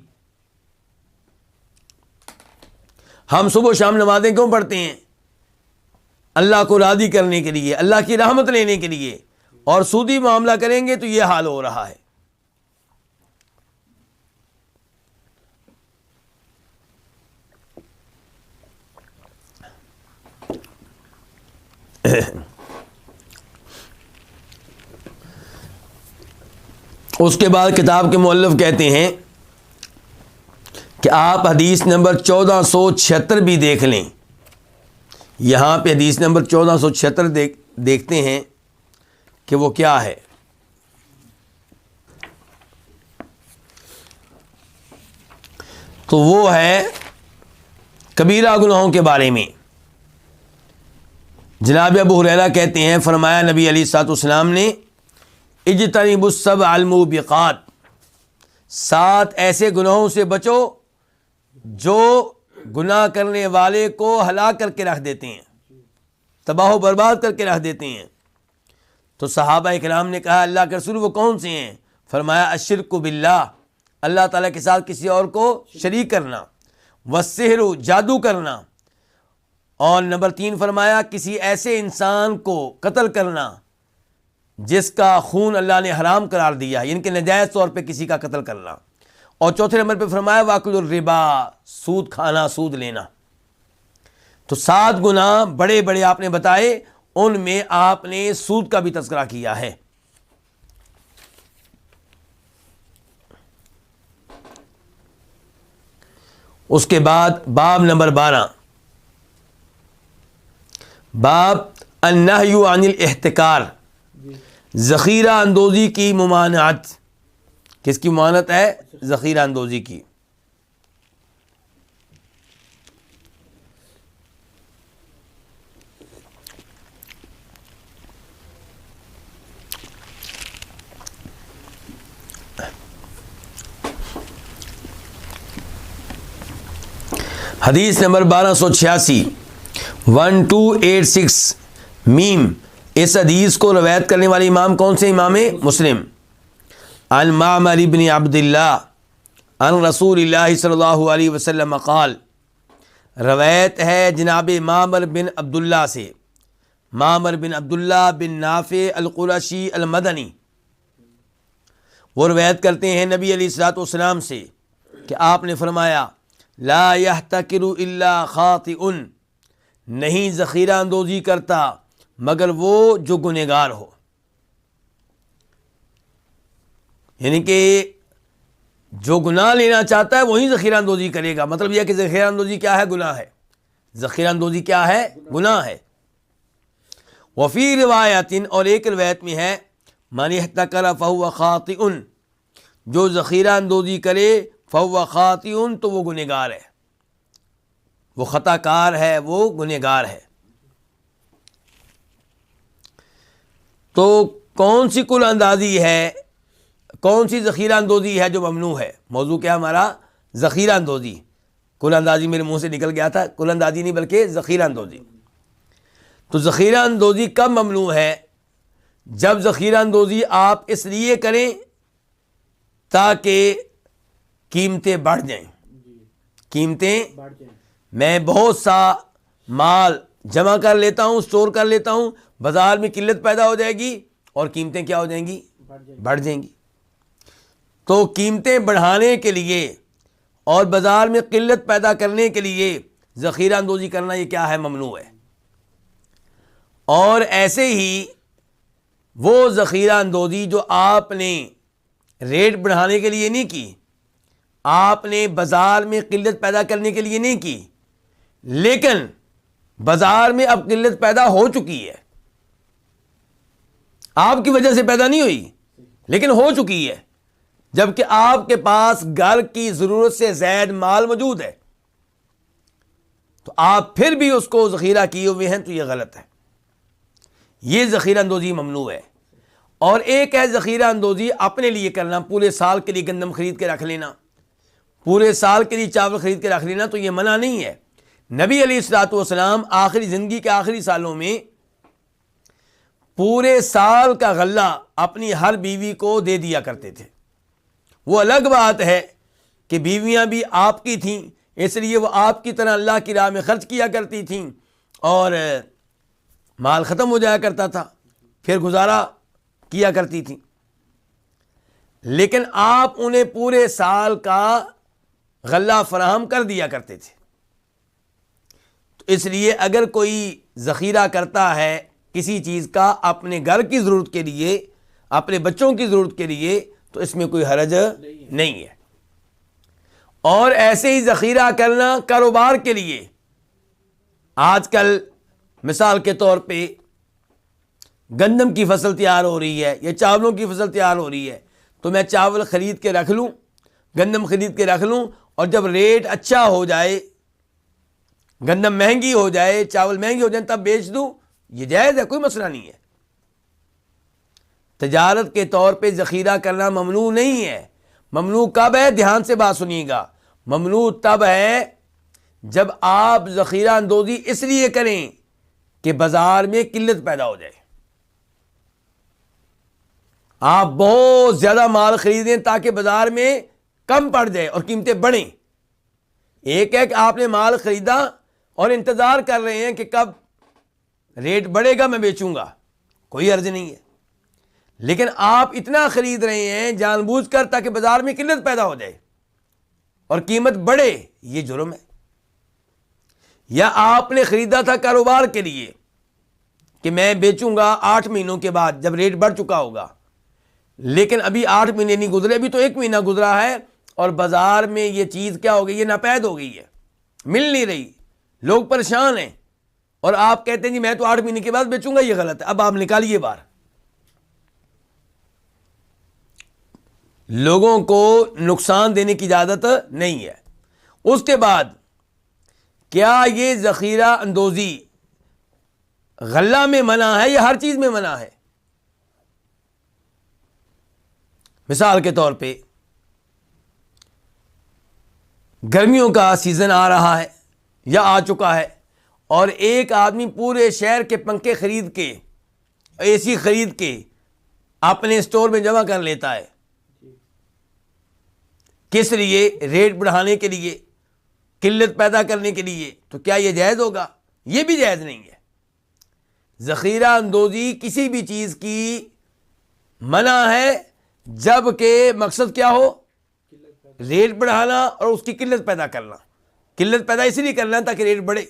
ہم صبح و شام نمازیں کیوں پڑھتے ہیں؟ اللہ کو راضی کرنے کے لیے، اللہ کی رحمت لینے کے لیے، اور سودی معاملہ کریں گے تو یہ حال ہو رہا ہے۔ اس کے بعد کتاب کے مؤلف کہتے ہیں کہ آپ حدیث نمبر 1476 بھی دیکھ لیں۔ یہاں پہ حدیث نمبر 1476 دیکھتے ہیں کہ وہ کیا ہے۔ تو وہ ہے کبیرہ گناہوں کے بارے میں۔ جناب ابو ہریرہ کہتے ہیں فرمایا نبی علیہ الصلوۃ والسلام نے اجتنبوا السبع الموبقات، 7 ایسے گناہوں سے بچو جو گناہ کرنے والے کو ہلاک کر کے رکھ دیتے ہیں، تباہ و برباد کر کے رکھ دیتے ہیں۔ تو صحابہ اکرام نے کہا اللہ کے رسول وہ کون سے ہیں؟ فرمایا الشرک باللہ، اللہ تعالیٰ کے ساتھ کسی اور کو شریک کرنا، والسحر، جادو کرنا، اور نمبر 3 فرمایا کسی ایسے انسان کو قتل کرنا جس کا خون اللہ نے حرام قرار دیا، یعنی کہ ناجائز طور پہ کسی کا قتل کرنا، اور چوتھے نمبر پہ فرمایا واکل الربا، سود کھانا، سود لینا۔ تو 7 گناہ بڑے بڑے آپ نے بتائے، ان میں آپ نے سود کا بھی تذکرہ کیا ہے۔ اس کے بعد باب نمبر 12، باب النہی عن الاحتکار، ذخیرہ اندوزی کی ممانعت۔ کس کی ممانعت ہے؟ ذخیرہ اندوزی کی۔ حدیث نمبر 1286، 1286 میم۔ اس حدیث کو روایت کرنے والے امام کون سے؟ امام مسلم۔ عن معمر بن عبد اللہ عن رسول اللہ صلی اللہ علیہ وسلم قال، روایت ہے جناب معمر بن عبداللہ سے، معمر بن عبداللہ بن نافع القرشی المدنی، وہ روایت کرتے ہیں نبی علیہ الصلوۃ والسلام سے کہ آپ نے فرمایا لا یحتکر الا خاطئ، نہیں ذخیرہ اندوزی کرتا مگر وہ جو گنہگار ہو، یعنی کہ جو گناہ لینا چاہتا ہے وہی ذخیرہ اندوزی کرے گا. مطلب یہ کہ ذخیرہ اندوزی کیا ہے؟ گناہ ہے. ذخیرہ اندوزی کیا ہے؟ گناہ ہے. وفی روایت، اور ایک روایت میں ہے من احتکر فہو خاطئ، جو ذخیرہ اندوزی کرے فہو خاطئ تو وہ گنہگار ہے، وہ خطا کار ہے، وہ گنہگار ہے. تو کون سی کل اندازی ہے، کون سی ذخیرہ اندوزی ہے جو ممنوع ہے؟ موضوع کیا ہمارا؟ ذخیرہ اندوزی. کل اندازی میرے منہ سے نکل گیا تھا، کل اندازی نہیں بلکہ ذخیرہ اندوزی. تو ذخیرہ اندوزی کب ممنوع ہے؟ جب ذخیرہ اندوزی آپ اس لیے کریں تاکہ قیمتیں بڑھ جائیں. قیمتیں، میں بہت سا مال جمع کر لیتا ہوں، اسٹور کر لیتا ہوں، بازار میں قلت پیدا ہو جائے گی اور قیمتیں کیا ہو جائیں گی؟ بڑھ جائیں گی. تو قیمتیں بڑھانے کے لیے اور بازار میں قلت پیدا کرنے کے لیے ذخیرہ اندوزی کرنا یہ کیا ہے؟ ممنوع ہے. اور ایسے ہی وہ ذخیرہ اندوزی جو آپ نے ریٹ بڑھانے کے لیے نہیں کی، آپ نے بازار میں قلت پیدا کرنے کے لیے نہیں کی، لیکن بازار میں اب قلت پیدا ہو چکی ہے، آپ کی وجہ سے پیدا نہیں ہوئی لیکن ہو چکی ہے، جبکہ آپ کے پاس گھر کی ضرورت سے زائد مال موجود ہے، تو آپ پھر بھی اس کو ذخیرہ کیے ہوئے ہیں، تو یہ غلط ہے. یہ ذخیرہ اندوزی ممنوع ہے. اور ایک ہے ذخیرہ اندوزی اپنے لیے کرنا، پورے سال کے لیے گندم خرید کے رکھ لینا، پورے سال کے لیے چاول خرید کے رکھ لینا، تو یہ منع نہیں ہے. نبی علیہ الصلوۃ والسلام آخری زندگی کے آخری سالوں میں پورے سال کا غلہ اپنی ہر بیوی کو دے دیا کرتے تھے. وہ الگ بات ہے کہ بیویاں بھی آپ کی تھیں، اس لیے وہ آپ کی طرح اللہ کی راہ میں خرچ کیا کرتی تھیں اور مال ختم ہو جایا کرتا تھا، پھر گزارا کیا کرتی تھیں. لیکن آپ انہیں پورے سال کا غلہ فراہم کر دیا کرتے تھے. تو اس لیے اگر کوئی ذخیرہ کرتا ہے کسی چیز کا اپنے گھر کی ضرورت کے لیے، اپنے بچوں کی ضرورت کے لیے، تو اس میں کوئی حرج نہیں ہے. اور ایسے ہی ذخیرہ کرنا کاروبار کے لیے، آج کل مثال کے طور پہ گندم کی فصل تیار ہو رہی ہے یا چاولوں کی فصل تیار ہو رہی ہے، تو میں چاول خرید کے رکھ لوں، گندم خرید کے رکھ لوں، اور جب ریٹ اچھا ہو جائے، گندم مہنگی ہو جائے، چاول مہنگی ہو جائیں، تب بیچ دوں. یہ جائز ہے، کوئی مسئلہ نہیں ہے. تجارت کے طور پہ ذخیرہ کرنا ممنوع نہیں ہے. ممنوع کب ہے؟ دھیان سے بات سنیے گا. ممنوع تب ہے جب آپ ذخیرہ اندوزی اس لیے کریں کہ بازار میں قلت پیدا ہو جائے. آپ بہت زیادہ مال خریدیں تاکہ بازار میں کم پڑ جائے اور قیمتیں بڑھیں. ایک ہے کہ آپ نے مال خریدا اور انتظار کر رہے ہیں کہ کب ریٹ بڑھے گا میں بیچوں گا، کوئی عرض نہیں ہے. لیکن آپ اتنا خرید رہے ہیں جان بوجھ کر تاکہ بازار میں قلت پیدا ہو جائے اور قیمت بڑھے، یہ جرم ہے. یا آپ نے خریدا تھا کاروبار کے لیے کہ میں بیچوں گا 8 مہینوں کے بعد جب ریٹ بڑھ چکا ہوگا، لیکن ابھی 8 مہینے نہیں گزرے، ابھی تو 1 مہینہ گزرا ہے اور بازار میں یہ چیز کیا ہو گئی ہے؟ ناپید ہو گئی ہے، مل نہیں رہی، لوگ پریشان ہیں، اور آپ کہتے ہیں جی میں تو 8 مہینے کے بعد بیچوں گا. یہ غلط ہے. اب آپ نکالیے باہر. لوگوں کو نقصان دینے کی اجازت نہیں ہے. اس کے بعد کیا یہ ذخیرہ اندوزی غلہ میں منع ہے یا ہر چیز میں منع ہے؟ مثال کے طور پہ گرمیوں کا سیزن آ رہا ہے یا آ چکا ہے، اور ایک آدمی پورے شہر کے پنکھے خرید کے، اے سی خرید کے اپنے اسٹور میں جمع کر لیتا ہے. کس لیے؟ ریٹ بڑھانے کے لیے، قلت پیدا کرنے کے لیے. تو کیا یہ جائز ہوگا؟ یہ بھی جائز نہیں ہے. ذخیرہ اندوزی کسی بھی چیز کی منع ہے جب کہ مقصد کیا ہو؟ ریٹ بڑھانا اور اس کی قلت پیدا کرنا. قلت پیدا اسی لیے کرنا تاکہ ریٹ بڑھے.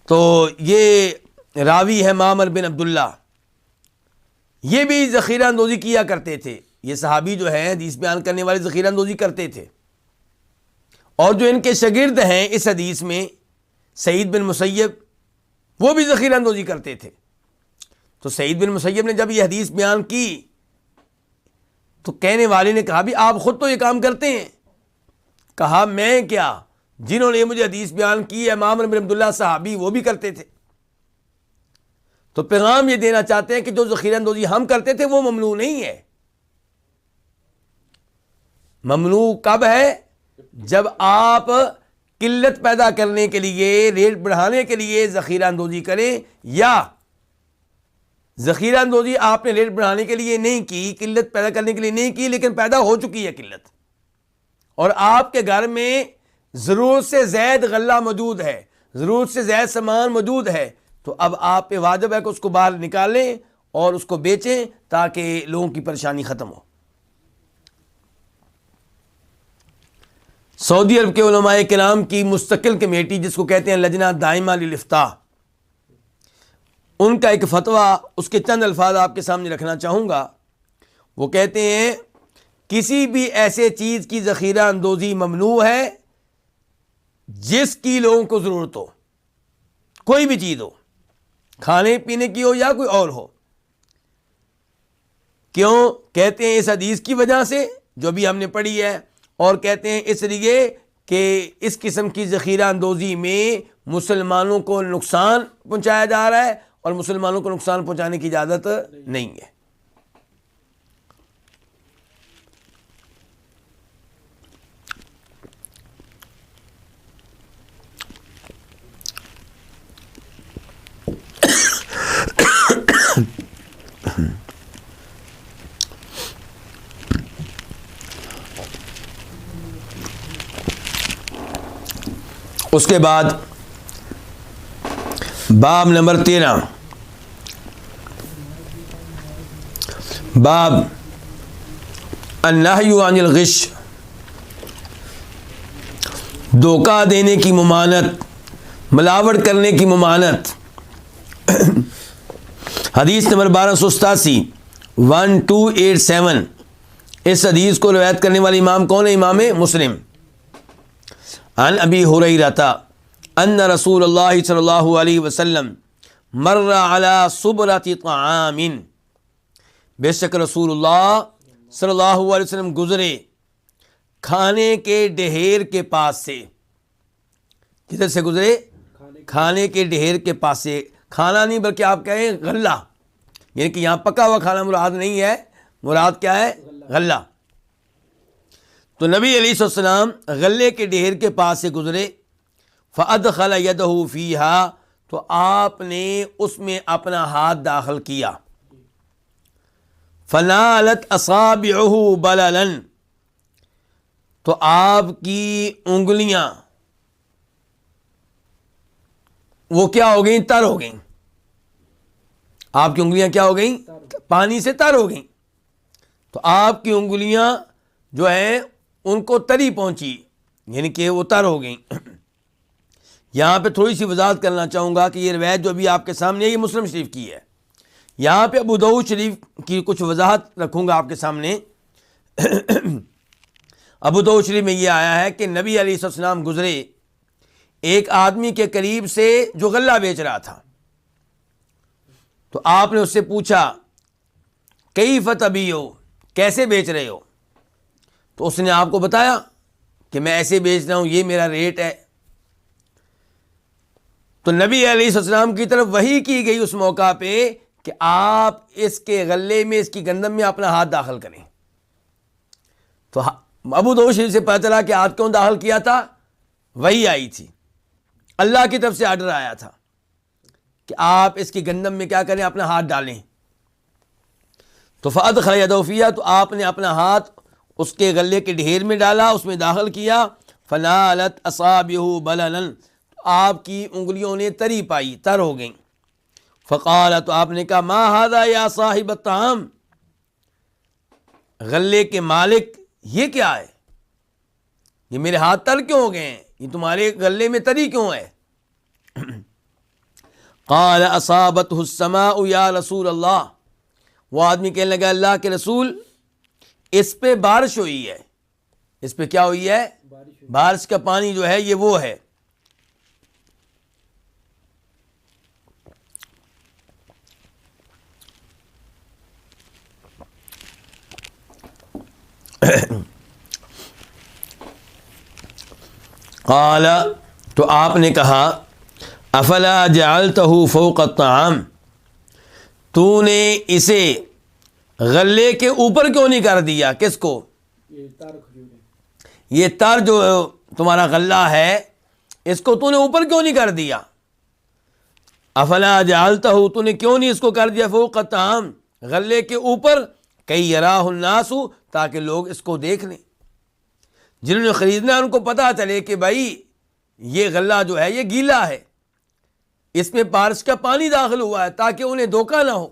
تو یہ راوی ہے معمر بن عبداللہ، یہ بھی ذخیرہ اندوزی کیا کرتے تھے. یہ صحابی جو ہیں حدیث بیان کرنے والے ذخیرہ اندوزی کرتے تھے. اور جو ان کے شاگرد ہیں اس حدیث میں سعید بن مسیب، وہ بھی ذخیرہ اندوزی کرتے تھے. تو سعید بن مسیب نے جب یہ حدیث بیان کی تو کہنے والے نے کہا بھی آپ خود تو یہ کام کرتے ہیں. کہا میں کیا، جنہوں نے مجھے حدیث بیان کی امام بن عبداللہ صحابی وہ بھی کرتے تھے. تو پیغام یہ دینا چاہتے ہیں کہ جو ذخیرہ اندوزی ہم کرتے تھے وہ ممنوع نہیں ہے. ممنوع کب ہے؟ جب آپ قلت پیدا کرنے کے لیے، ریٹ بڑھانے کے لیے ذخیرہ اندوزی کریں، یا ذخیرہ اندوزی آپ نے ریٹ بڑھانے کے لیے نہیں کی، قلت پیدا کرنے کے لیے نہیں کی، لیکن پیدا ہو چکی ہے قلت، اور آپ کے گھر میں ضرورت سے زائد غلہ موجود ہے، ضرورت سے زائد سامان موجود ہے، تو اب آپ پہ واجب ہے کہ اس کو باہر نکالیں اور اس کو بیچیں تاکہ لوگوں کی پریشانی ختم ہو. سعودی عرب کے علماء کرام کی مستقل کمیٹی جس کو کہتے ہیں لجنہ دائمہ للافتاء، ان کا ایک فتویٰ، اس کے چند الفاظ آپ کے سامنے رکھنا چاہوں گا. وہ کہتے ہیں کسی بھی ایسے چیز کی ذخیرہ اندوزی ممنوع ہے جس کی لوگوں کو ضرورت ہو، کوئی بھی چیز ہو، کھانے پینے کی ہو یا کوئی اور ہو. کیوں؟ کہتے ہیں اس حدیث کی وجہ سے جو بھی ہم نے پڑھی ہے، اور کہتے ہیں اس لیے کہ اس قسم کی ذخیرہ اندوزی میں مسلمانوں کو نقصان پہنچایا جا رہا ہے، اور مسلمانوں کو نقصان پہنچانے کی اجازت نہیں ہے. اس کے بعد باب نمبر 13، باب النہی عن الغش، دھوکہ دینے کی ممانعت، ملاوٹ کرنے کی ممانعت. حدیث نمبر 1287 1287. اس حدیث کو روایت کرنے والے امام کون ہے؟ امام مسلم. عن ابی ہریرہ ان رسول اللہ صلی اللہ علیہ وسلم مر علی صبرۃ طعام، بے شک رسول اللہ صلی اللہ علیہ وسلم گزرے کھانے کے ڈھیر کے پاس سے. کدھر سے گزرے؟ کھانے کے ڈھیر کے پاس سے. کھانا نہیں بلکہ آپ کہیں غلہ، یعنی کہ یہاں پکا ہوا کھانا مراد نہیں ہے، مراد کیا ہے؟ غلہ. تو نبی علیہ السلام غلے کے ڈھیر کے پاس سے گزرے. فَأَدْخَلَ يَدَهُ فِيهَا، تو آپ نے اس میں اپنا ہاتھ داخل کیا. فَنَالَتْ أَصَابِعُهُ بَلَلًا، تو آپ کی انگلیاں وہ کیا ہو گئیں؟ تر ہو گئیں. آپ کی انگلیاں کیا ہو گئیں؟ پانی سے تر ہو گئیں. تو آپ کی انگلیاں جو ہیں ان کو تری پہنچی، یعنی کہ وہ تر ہو گئیں. یہاں پہ تھوڑی سی وضاحت کرنا چاہوں گا کہ یہ روایت جو بھی آپ کے سامنے ہے یہ مسلم شریف کی ہے. یہاں پہ ابو داؤد شریف کی کچھ وضاحت رکھوں گا آپ کے سامنے. ابو داؤد شریف میں یہ آیا ہے کہ نبی علیہ السلام گزرے ایک آدمی کے قریب سے جو غلہ بیچ رہا تھا. تو آپ نے اس سے پوچھا کیف تبیعو، کیسے بیچ رہے ہو؟ تو اس نے آپ کو بتایا کہ میں ایسے بیچ رہا ہوں، یہ میرا ریٹ ہے. تو نبی علیہ السلام کی طرف وحی کی گئی اس موقع پہ کہ آپ اس کے غلے میں، اس کی گندم میں اپنا ہاتھ داخل کریں. تو ابو داؤد شریف سے پتہ چلا کہ ہاتھ کیوں داخل کیا تھا؟ وحی آئی تھی، اللہ کی طرف سے آرڈر آیا تھا کہ آپ اس کی گندم میں کیا کریں؟ اپنا ہاتھ ڈالیں. تو فَأَدْخَلَ يَدَهُ فِيهَا، تو آپ نے اپنا ہاتھ اس کے غلے کے ڈھیر میں ڈالا، اس میں داخل کیا. فَنَالَتْ أَصَابِعُهُ بَلَلًا، آپ کی انگلیوں نے تری پائی، تر ہو گئیں. فقال، تو آپ نے کہا ما هذا یا صاحب الطعام، غلے کے مالک یہ کیا ہے؟ یہ میرے ہاتھ تر کیوں ہو گئے ہیں؟ یہ تمہارے غلے میں تری کیوں ہے؟ قال اصابته السماء یا رسول اللہ، وہ آدمی کہنے لگا اللہ کے رسول اس پہ بارش ہوئی ہے، اس پہ کیا ہوئی ہے؟ بارش کا پانی جو ہے یہ وہ ہے۔ قال، تو آپ نے کہا افلا جعلتہ فوق الطعام، تو نے اسے غلے کے اوپر کیوں نہیں کر دیا؟ کس کو؟ یہ تر جو تمہارا غلہ ہے اس کو تو نے اوپر کیوں نہیں کر دیا؟ افلا جعلتہ، تو نے کیوں نہیں اس کو کر دیا فوق الطعام، غلے کے اوپر، کئی یراہ الناس، تاکہ لوگ اس کو دیکھ لیں، جنہوں نے خریدنا ان کو پتہ چلے کہ بھائی یہ غلہ جو ہے یہ گیلا ہے، اس میں بارش کا پانی داخل ہوا ہے، تاکہ انہیں دھوکہ نہ ہو۔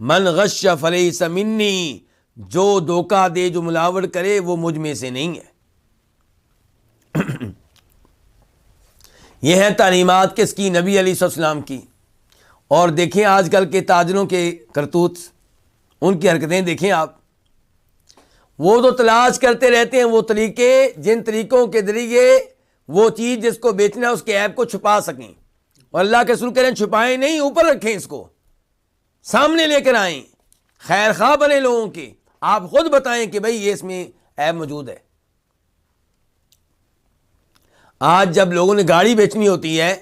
من غش فلیس منی، جو دھوکہ دے، جو ملاوٹ کرے، وہ مجھ میں سے نہیں ہے۔ یہ ہیں تعلیمات کس کی؟ نبی علیہ السلام کی۔ اور دیکھیں آج کل کے تاجروں کے کرتوت، ان کی حرکتیں دیکھیں آپ، وہ تو تلاش کرتے رہتے ہیں وہ طریقے جن طریقوں کے ذریعے وہ چیز جس کو بیچنا ہے اس کے عیب کو چھپا سکیں، اور اللہ کے رسول کہہ رہے ہیں چھپائیں نہیں، اوپر رکھیں، اس کو سامنے لے کر آئیں، خیر خواہ بنے لوگوں کے، آپ خود بتائیں کہ بھئی یہ اس میں عیب موجود ہے۔ آج جب لوگوں نے گاڑی بیچنی ہوتی ہے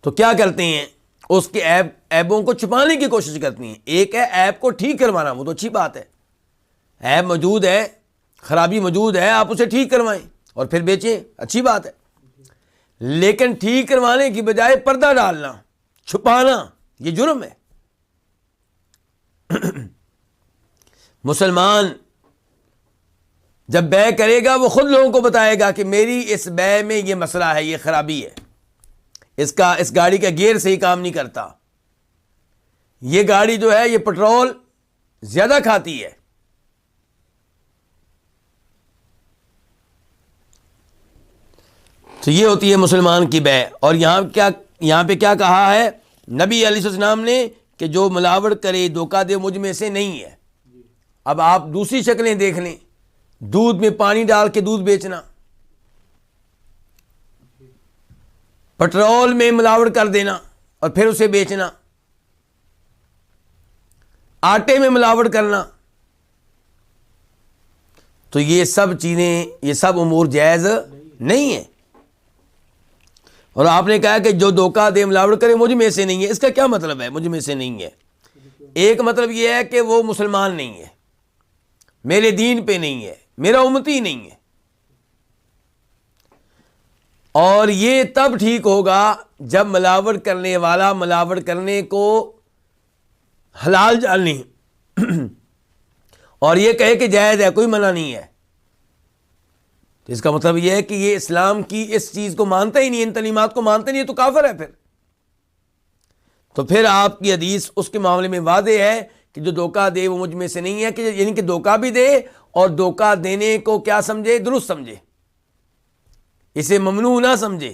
تو کیا کرتے ہیں؟ اس کے عیبوں کو چھپانے کی کوشش کرتی ہیں۔ ایک ہے عیب کو ٹھیک کروانا، وہ تو اچھی بات ہے، عیب موجود ہے، خرابی موجود ہے، آپ اسے ٹھیک کروائیں اور پھر بیچیں، اچھی بات ہے۔ لیکن ٹھیک کروانے کی بجائے پردہ ڈالنا، چھپانا، یہ جرم ہے۔ مسلمان جب بے کرے گا وہ خود لوگوں کو بتائے گا کہ میری اس بے میں یہ مسئلہ ہے، یہ خرابی ہے، اس گاڑی کا گیئر صحیح کام نہیں کرتا، یہ گاڑی جو ہے یہ پٹرول زیادہ کھاتی ہے۔ تو یہ ہوتی ہے مسلمان کی بے۔ اور یہاں پہ کیا کہا ہے نبی علیہ السلام نے کہ جو ملاوٹ کرے، دھوکہ دے، مجھ میں سے نہیں ہے۔ اب آپ دوسری شکلیں دیکھ لیں، دودھ میں پانی ڈال کے دودھ بیچنا، پٹرول میں ملاوٹ کر دینا اور پھر اسے بیچنا، آٹے میں ملاوٹ کرنا، تو یہ سب چیزیں، یہ سب امور جائز نہیں ہیں۔ اور آپ نے کہا کہ جو دھوکہ دے، ملاوٹ کرے، مجھ میں سے نہیں ہے۔ اس کا کیا مطلب ہے مجھ میں سے نہیں ہے؟ ایک مطلب یہ ہے کہ وہ مسلمان نہیں ہے، میرے دین پہ نہیں ہے، میرا امتی نہیں ہے۔ اور یہ تب ٹھیک ہوگا جب ملاوٹ کرنے والا ملاوٹ کرنے کو حلال جاننے اور یہ کہے کہ جائز ہے، کوئی منع نہیں ہے، تو اس کا مطلب یہ ہے کہ یہ اسلام کی اس چیز کو مانتا ہی نہیں، ان تعلیمات کو مانتا نہیں ہے، تو کافر ہے۔ تو پھر آپ کی حدیث اس کے معاملے میں واضح ہے کہ جو دھوکہ دے وہ مجھ میں سے نہیں ہے، کہ یعنی کہ دھوکہ بھی دے اور دھوکہ دینے کو کیا سمجھے؟ درست سمجھے، اسے ممنوع نہ سمجھے،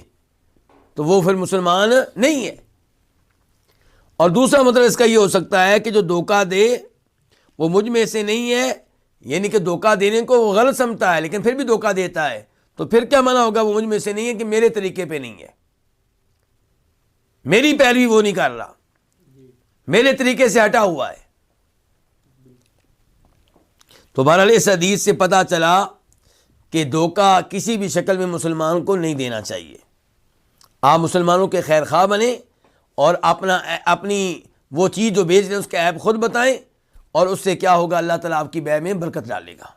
تو وہ پھر مسلمان نہیں ہے۔ اور دوسرا مطلب اس کا یہ ہو سکتا ہے کہ جو دھوکہ دے وہ مجھ میں سے نہیں ہے، یعنی کہ دھوکہ دینے کو وہ غلط سمجھتا ہے لیکن پھر بھی دھوکہ دیتا ہے، تو پھر کیا منع ہوگا؟ وہ مجھ میں سے نہیں ہے کہ میرے طریقے پہ نہیں ہے، میری پیروی وہ نہیں کر رہا، میرے طریقے سے ہٹا ہوا ہے۔ تو بہرحال اس حدیث سے پتہ چلا کہ دھوکہ کسی بھی شکل میں مسلمان کو نہیں دینا چاہیے۔ آپ مسلمانوں کے خیر خواہ بنیں اور اپنی وہ چیز جو بیچ رہے ہیں اس کا عیب خود بتائیں، اور اس سے کیا ہوگا؟ اللہ تعالیٰ آپ کی بے میں برکت ڈالے گا۔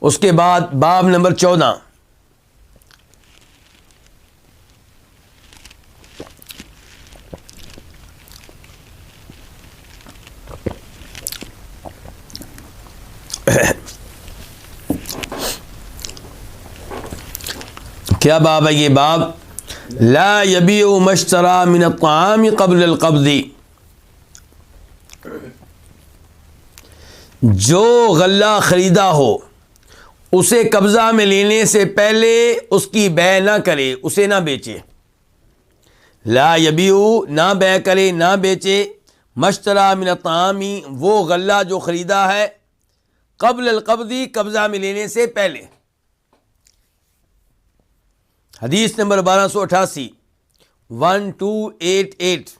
اس کے بعد باب نمبر 14، کیا باب ہے یہ؟ باب لا یبیع ما اشتری من الطعام قبل القبض، جو غلہ خریدا ہو اسے قبضہ میں لینے سے پہلے اس کی بے نہ کرے، اسے نہ بیچے. لا یبیع، نہ بے کرے، نہ بیچے، مشترا من الطعام، وہ غلہ جو خریدا ہے قبل القبضی، قبضہ میں لینے سے پہلے. حدیث نمبر 1288 1288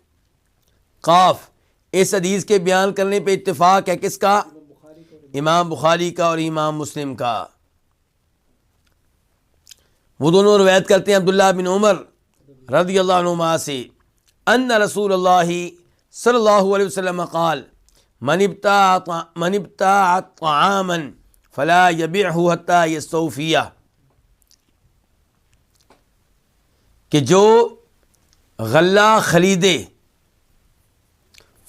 قاف. اس حدیث کے بیان کرنے پہ اتفاق ہے کس کا؟ امام بخاری کا اور امام مسلم کا. وہ دونوں روایت کرتے ہیں عبداللہ بن عمر رضی اللہ عنہما سے ان رسول اللہ صلی اللہ علیہ وسلم قال من ابتاع طعاما فلا یبیعہ حتی یستوفیہ، کہ جو غلہ خریدے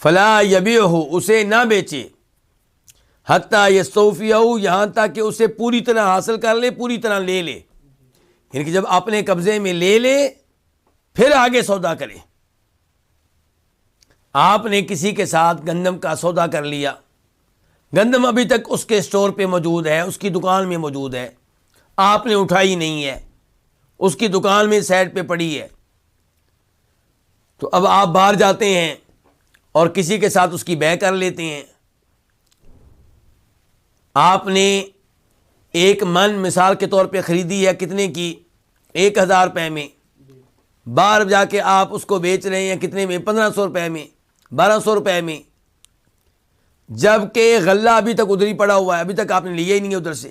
فلا یبیعہ، اسے نہ بیچے، حتی یستوفیہ، یہاں تک کہ اسے پوری طرح حاصل کر لے، پوری طرح لے لے. یعنی کہ جب اپنے قبضے میں لے لے پھر آگے سودا کرے. آپ نے کسی کے ساتھ گندم کا سودا کر لیا، گندم ابھی تک اس کے اسٹور پہ موجود ہے، اس کی دکان میں موجود ہے، آپ نے اٹھائی نہیں ہے، اس کی دکان میں سائڈ پہ پڑی ہے. تو اب آپ باہر جاتے ہیں اور کسی کے ساتھ اس کی بے کر لیتے ہیں. آپ نے ایک من مثال کے طور پہ خریدی ہے، کتنے کی؟ 1000 روپے میں. باہر جا کے آپ اس کو بیچ رہے ہیں کتنے میں؟ 1500 روپے میں، 1200 روپے میں، جب کہ غلہ ابھی تک ادھر ہی پڑا ہوا ہے، ابھی تک آپ نے لیا ہی نہیں ہے ادھر سے.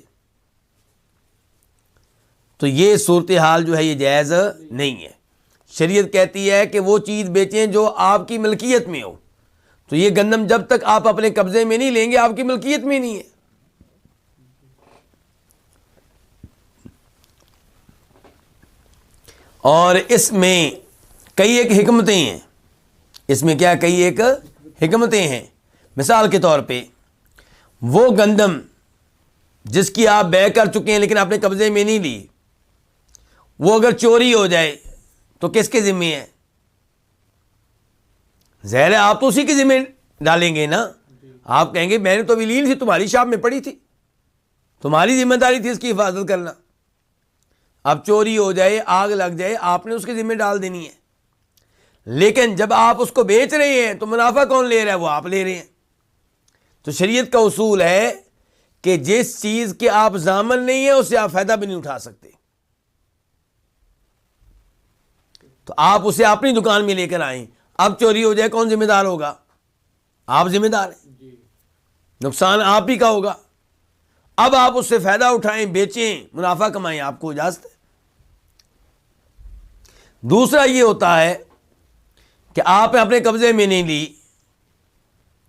تو یہ صورتحال جو ہے یہ جائز نہیں ہے. شریعت کہتی ہے کہ وہ چیز بیچیں جو آپ کی ملکیت میں ہو. تو یہ گندم جب تک آپ اپنے قبضے میں نہیں لیں گے آپ کی ملکیت میں نہیں ہے. اور اس میں کئی ایک حکمتیں ہیں. اس میں کیا کئی ایک حکمتیں ہیں. مثال کے طور پہ وہ گندم جس کی آپ بے کر چکے ہیں لیکن آپ نے قبضے میں نہیں لی، وہ اگر چوری ہو جائے تو کس کے ذمہ ہے؟ ظاہر ہے آپ تو اسی کے ذمہ ڈالیں گے نا. آپ کہیں گے میں نے تو ابھی لی نہیں تھی، تمہاری شاپ میں پڑی تھی، تمہاری ذمہ داری تھی اس کی حفاظت کرنا. اب چوری ہو جائے، آگ لگ جائے، آپ نے اس کے ذمہ ڈال دینی ہے. لیکن جب آپ اس کو بیچ رہے ہیں تو منافع کون لے رہا ہے؟ وہ آپ لے رہے ہیں. تو شریعت کا اصول ہے کہ جس چیز کے آپ ضامن نہیں ہیں اس سے آپ فائدہ بھی نہیں اٹھا سکتے. تو آپ اسے اپنی دکان میں لے کر آئیں. اب چوری ہو جائے کون ذمہ دار ہوگا؟ آپ ذمہ دار ہیں، نقصان آپ ہی کا ہوگا. اب آپ اس سے فائدہ اٹھائیں، بیچیں، منافع کمائیں، آپ کو اجازت ہے. دوسرا یہ ہوتا ہے کہ آپ اپنے قبضے میں نہیں لی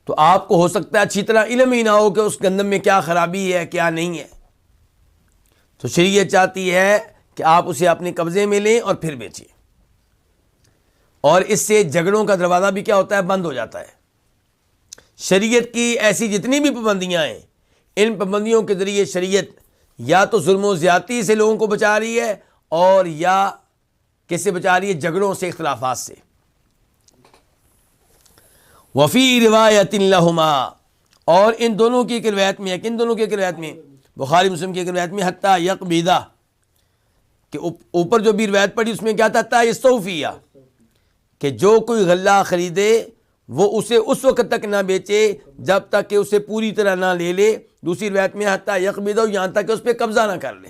تو آپ کو ہو سکتا ہے اچھی طرح علم ہی نہ ہو کہ اس گندم میں کیا خرابی ہے کیا نہیں ہے. تو شریعت چاہتی ہے کہ آپ اسے اپنے قبضے میں لیں اور پھر بیچیں. اور اس سے جھگڑوں کا دروازہ بھی کیا ہوتا ہے؟ بند ہو جاتا ہے. شریعت کی ایسی جتنی بھی پابندیاں ہیں، ان پابندیوں کے ذریعے شریعت یا تو ظلم و زیادتی سے لوگوں کو بچا رہی ہے اور یا کس سے بچا رہی ہے؟ جھگڑوں سے، اختلافات سے. وفی روایت لہما، اور ان دونوں کی ایک روایت میں ہے، کن دونوں کی ایک روایت میں؟ بخاری مسلم کی ایک روایت میں، حتی یقبضہ، کہ اوپر جو بھی روایت پڑھی اس میں کیا تھا؟ حتی یستوفیہ، کہ جو کوئی غلہ خریدے وہ اسے اس وقت تک نہ بیچے جب تک کہ اسے پوری طرح نہ لے لے. دوسری روایت میں حتی یقبضہ، یہاں تک کہ اس پہ قبضہ نہ کر لے.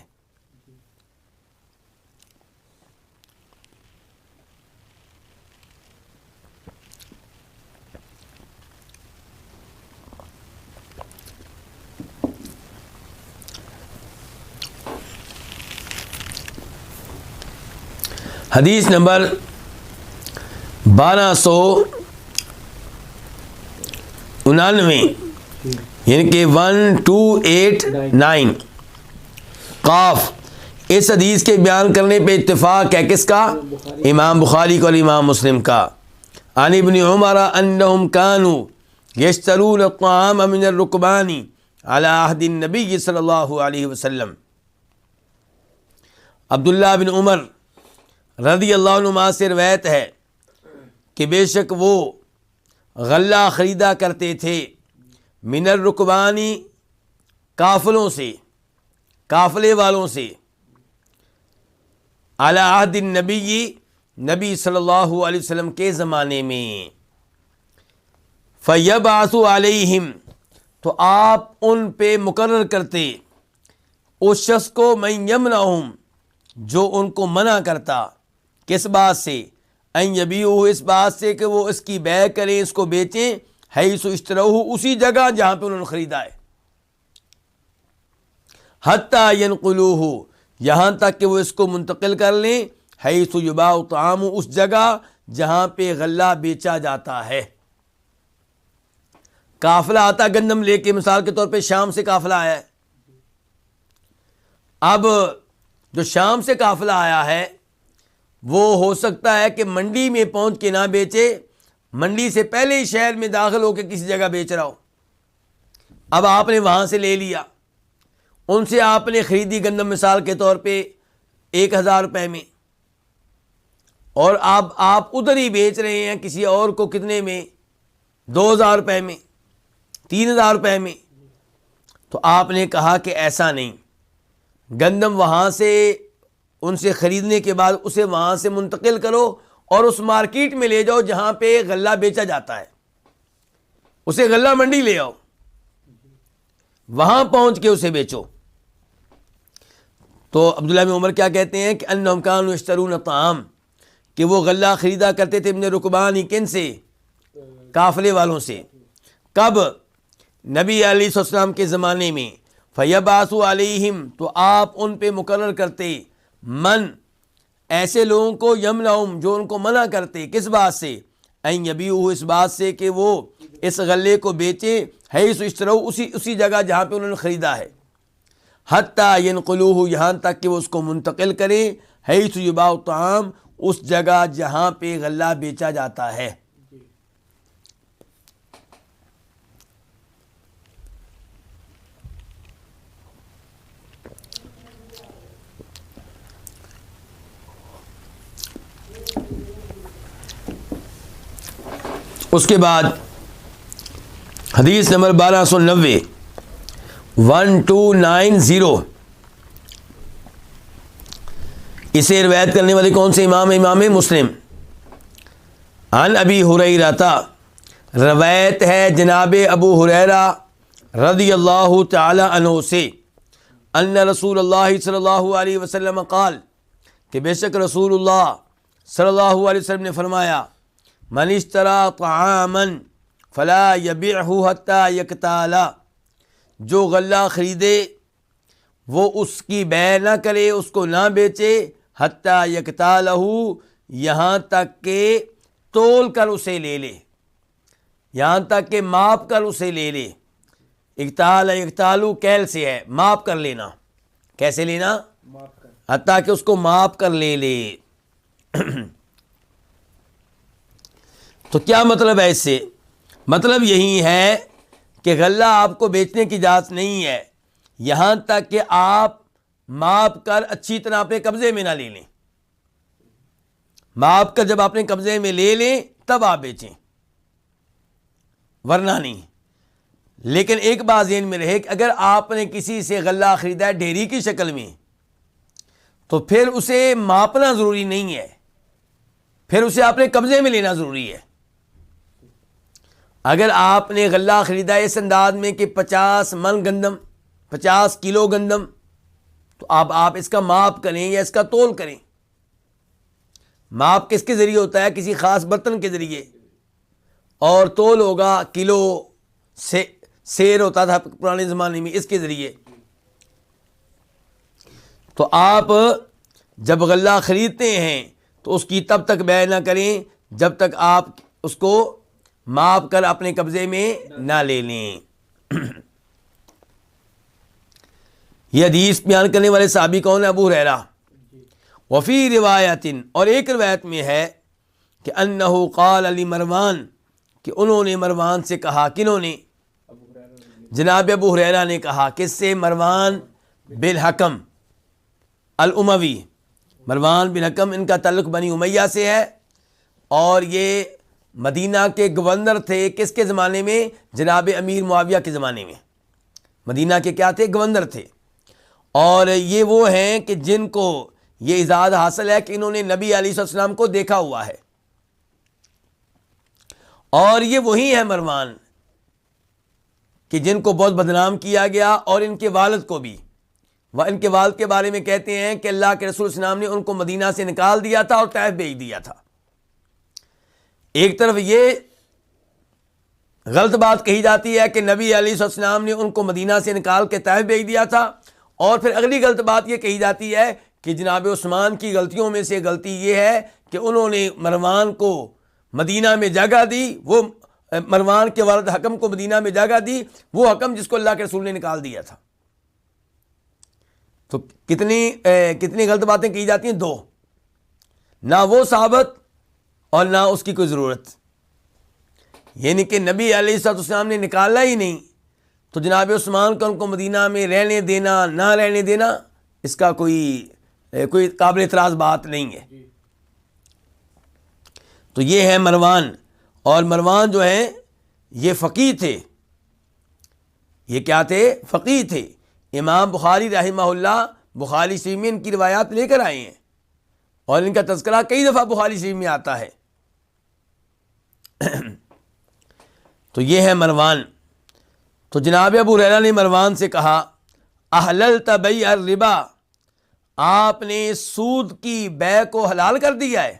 حدیث نمبر 1299، یعنی کہ 1289 قاف. اس حدیث کے بیان کرنے پہ اتفاق ہے کس کا؟ امام بخاری کا اور امام مسلم کا. عن ابن عمر انہم کانوا یشترون الطعام من الرکبان علی عہد النبی صلی اللہ علیہ وسلم. عبداللہ بن عمر رضی اللہ عنہما سے روایت ہے کہ بے شک وہ غلہ خریدا کرتے تھے من الرکبانی، قافلوں سے. قافلے والوں سے علی عہد النبی، نبی صلی اللہ علیہ وسلم کے زمانے میں، فیبعث علیہم، تو آپ ان پہ مقرر کرتے اس شخص کو، من یمنعہم، جو ان کو منع کرتا، کس بات سے؟ ان یبیعوہ، اس بات سے کہ وہ اس کی بیع کریں، اس کو بیچیں، حیث اشتروہ، اسی جگہ جہاں پہ انہوں نے خریدا ہے، حتی ینقلوہ، یہاں تک کہ وہ اس کو منتقل کر لیں، حیث یباع الطعام، اس جگہ جہاں پہ غلہ بیچا جاتا ہے۔ قافلہ آتا گندم لے کے، مثال کے طور پہ شام سے قافلہ آیا ہے، اب جو شام سے قافلہ آیا ہے وہ ہو سکتا ہے کہ منڈی میں پہنچ کے نہ بیچے، منڈی سے پہلے ہی شہر میں داخل ہو کے کسی جگہ بیچ رہا ہو۔ اب آپ نے وہاں سے لے لیا، ان سے آپ نے خریدی گندم مثال کے طور پہ 1000 روپے میں، اور اب آپ ادھر ہی بیچ رہے ہیں کسی اور کو کتنے میں؟ 2000 روپے میں، 3000 روپے میں۔ تو آپ نے کہا کہ ایسا نہیں، گندم وہاں سے ان سے خریدنے کے بعد اسے وہاں سے منتقل کرو اور اس مارکیٹ میں لے جاؤ جہاں پہ غلہ بیچا جاتا ہے، اسے غلہ منڈی لے آؤ، وہاں پہنچ کے اسے بیچو۔ تو عبداللہ بن عمر کیا کہتے ہیں کہ انہم کانوا یشترون الطعام، کہ وہ غلہ خریدا کرتے تھے من رکبان، کن سے؟ قافلے والوں سے۔ کب؟ نبی علیہ السلام کے زمانے میں۔ فیبعث علیہم، تو آپ ان پہ مقرر کرتے، من، ایسے لوگوں کو، یمنعہم، جو ان کو منع کرتے، کس بات سے؟ ان یبیعوہ، اس بات سے کہ وہ اس غلے کو بیچیں، حیث اشتروہ، اسی جگہ جہاں پہ انہوں نے خریدا ہے، حتی ینقلوہ، یہاں تک کہ وہ اس کو منتقل کریں، حیث یباع الطعام، اس جگہ جہاں پہ غلہ بیچا جاتا ہے۔ اس کے بعد حدیث نمبر 1290، 1290، اسے روایت کرنے والے کون سے امام؟ امام مسلم۔ عن ابی ہریرہ، روایت ہے جناب ابو ہریرہ رضی اللہ تعالی عنہ سے، ان رسول اللہ صلی اللہ علیہ وسلم قال، کہ بے شک رسول اللہ صلی اللہ علیہ وسلم نے فرمایا، من اشترى طعاما فلا يبيعه حتى يقتال، جو غلہ خریدے وہ اس کی بیع نہ کرے، اس کو نہ بیچے، حتی یقتالہ، یہاں تک کہ تول کر اسے لے لے، یہاں تک کہ ماپ کر اسے لے لے۔ اقتال، یقتالو کیل سے ہے، ماپ کر لینا۔ کیسے لینا؟ حتیٰ کہ اس کو ماپ کر لے لے۔ تو کیا مطلب ہے اس سے؟ مطلب یہی ہے کہ غلہ آپ کو بیچنے کی اجازت نہیں ہے یہاں تک کہ آپ ماپ کر اچھی طرح اپنے قبضے میں نہ لے لیں۔ ماپ کر جب اپنے قبضے میں لے لیں تب آپ بیچیں، ورنہ نہیں۔ لیکن ایک بات ذہن میں رہے کہ اگر آپ نے کسی سے غلہ خریدا ہے ڈھیری کی شکل میں، تو پھر اسے ماپنا ضروری نہیں ہے، پھر اسے اپنے قبضے میں لینا ضروری ہے۔ اگر آپ نے غلہ خریدا ہے اس انداز میں کہ 50 من گندم، 50 کلو گندم، تو آپ اس کا ماپ کریں یا اس کا تول کریں۔ ماپ کس کے ذریعے ہوتا ہے؟ کسی خاص برتن کے ذریعے، اور تول ہوگا کلو سے، سیر ہوتا تھا پرانے زمانے میں، اس کے ذریعے۔ تو آپ جب غلہ خریدتے ہیں تو اس کی تب تک بیع نہ کریں جب تک آپ اس کو ماپ کر اپنے قبضے میں نہ لے لیں۔ یہ حدیث بیان کرنے والے صحابی کون ہے؟ ابو ہریرہ۔ وفی روایت، اور ایک روایت میں ہے کہ انہ قال علی مروان، کہ انہوں نے مروان سے کہا، کنہوں نے؟ جناب ابو ہریرہ نے کہا، کس سے؟ مروان بن حکم الاموی۔ مروان بن حکم، ان کا تعلق بنی امیہ سے ہے، اور یہ مدینہ کے گورنر تھے۔ کس کے زمانے میں؟ جناب امیر معاویہ کے زمانے میں۔ مدینہ کے کیا تھے؟ گورنر تھے۔ اور یہ وہ ہیں کہ جن کو یہ اعزاز حاصل ہے کہ انہوں نے نبی علیہ السلام کو دیکھا ہوا ہے، اور یہ وہی ہے مروان کہ جن کو بہت بدنام کیا گیا، اور ان کے والد کو بھی۔ وہ ان کے والد کے بارے میں کہتے ہیں کہ اللہ کے رسول صلی اللہ علیہ وسلم نے ان کو مدینہ سے نکال دیا تھا اور طائف بھیج دیا تھا۔ ایک طرف یہ غلط بات کہی جاتی ہے کہ نبی علیہ السلام نے ان کو مدینہ سے نکال کے طائف بھیج دیا تھا، اور پھر اگلی غلط بات یہ کہی جاتی ہے کہ جناب عثمان کی غلطیوں میں سے غلطی یہ ہے کہ انہوں نے مروان کو مدینہ میں جگہ دی، وہ مروان کے والد حکم کو مدینہ میں جگہ دی، وہ حکم جس کو اللہ کے رسول نے نکال دیا تھا۔ تو کتنی غلط باتیں کی جاتی ہیں، دو، نہ وہ ثابت اور نہ اس کی کوئی ضرورت، یعنی کہ نبی علیہ السلام نے نکالا ہی نہیں تو جناب عثمان کا ان کو مدینہ میں رہنے دینا نہ رہنے دینا، اس کا کوئی قابل اعتراض بات نہیں ہے۔ تو یہ ہے مروان، اور مروان جو ہیں یہ فقیہ تھے۔ یہ کیا تھے؟ فقیہ تھے۔ امام بخاری رحمہ اللہ بخاری شریف میں ان کی روایات لے کر آئے ہیں، اور ان کا تذکرہ کئی دفعہ بخاری شریف میں آتا ہے۔ تو یہ ہے مروان۔ تو جناب ابو ہریرہ نے مروان سے کہا احللت بیع الربا، آپ نے سود کی بیع کو حلال کر دیا ہے۔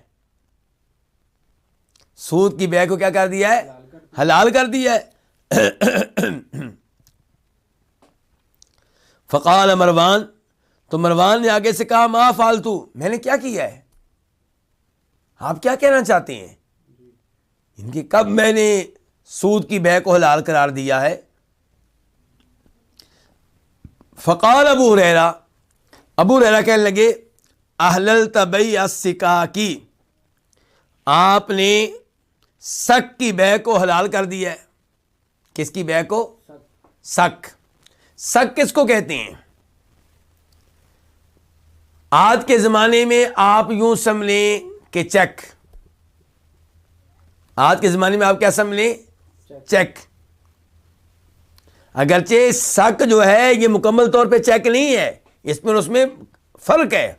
سود کی بیع کو کیا کر دیا ہے؟ حلال کر دیا ہے۔ فقال مروان، تو مروان نے آگے سے کہا ما فعلتو، میں نے کیا کیا ہے؟ آپ کیا کہنا چاہتے ہیں ان کی؟ کب میں نے سود کی بیع کو حلال قرار دیا ہے؟ فقال ابو ہریرہ کہنے لگے احللت بیع السکاک، آپ نے سک کی بیع کو حلال کر دیا ہے۔ کس کی بیع کو؟ سک۔ سک کس کو کہتے ہیں؟ آج کے زمانے میں آپ یوں سمجھیں کہ چیک۔ آج کے زمانے میں آپ کیا سمجھیں؟ چیک۔ اگرچہ سک جو ہے یہ مکمل طور پہ چیک نہیں ہے، اس میں اور اس میں فرق ہے،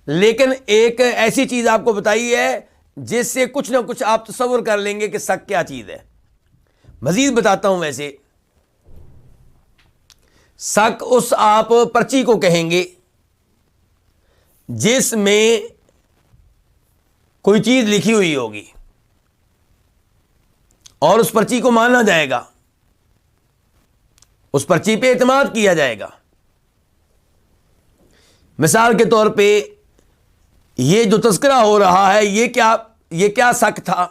لیکن ایک ایسی چیز آپ کو بتائی ہے جس سے کچھ نہ کچھ آپ تصور کر لیں گے کہ سک کیا چیز ہے۔ مزید بتاتا ہوں۔ ویسے سک اس آپ پرچی کو کہیں گے جس میں کوئی چیز لکھی ہوئی ہوگی اور اس پرچی کو مانا جائے گا، اس پرچی پہ اعتماد کیا جائے گا۔ مثال کے طور پہ یہ جو تذکرہ ہو رہا ہے یہ کیا سک تھا؟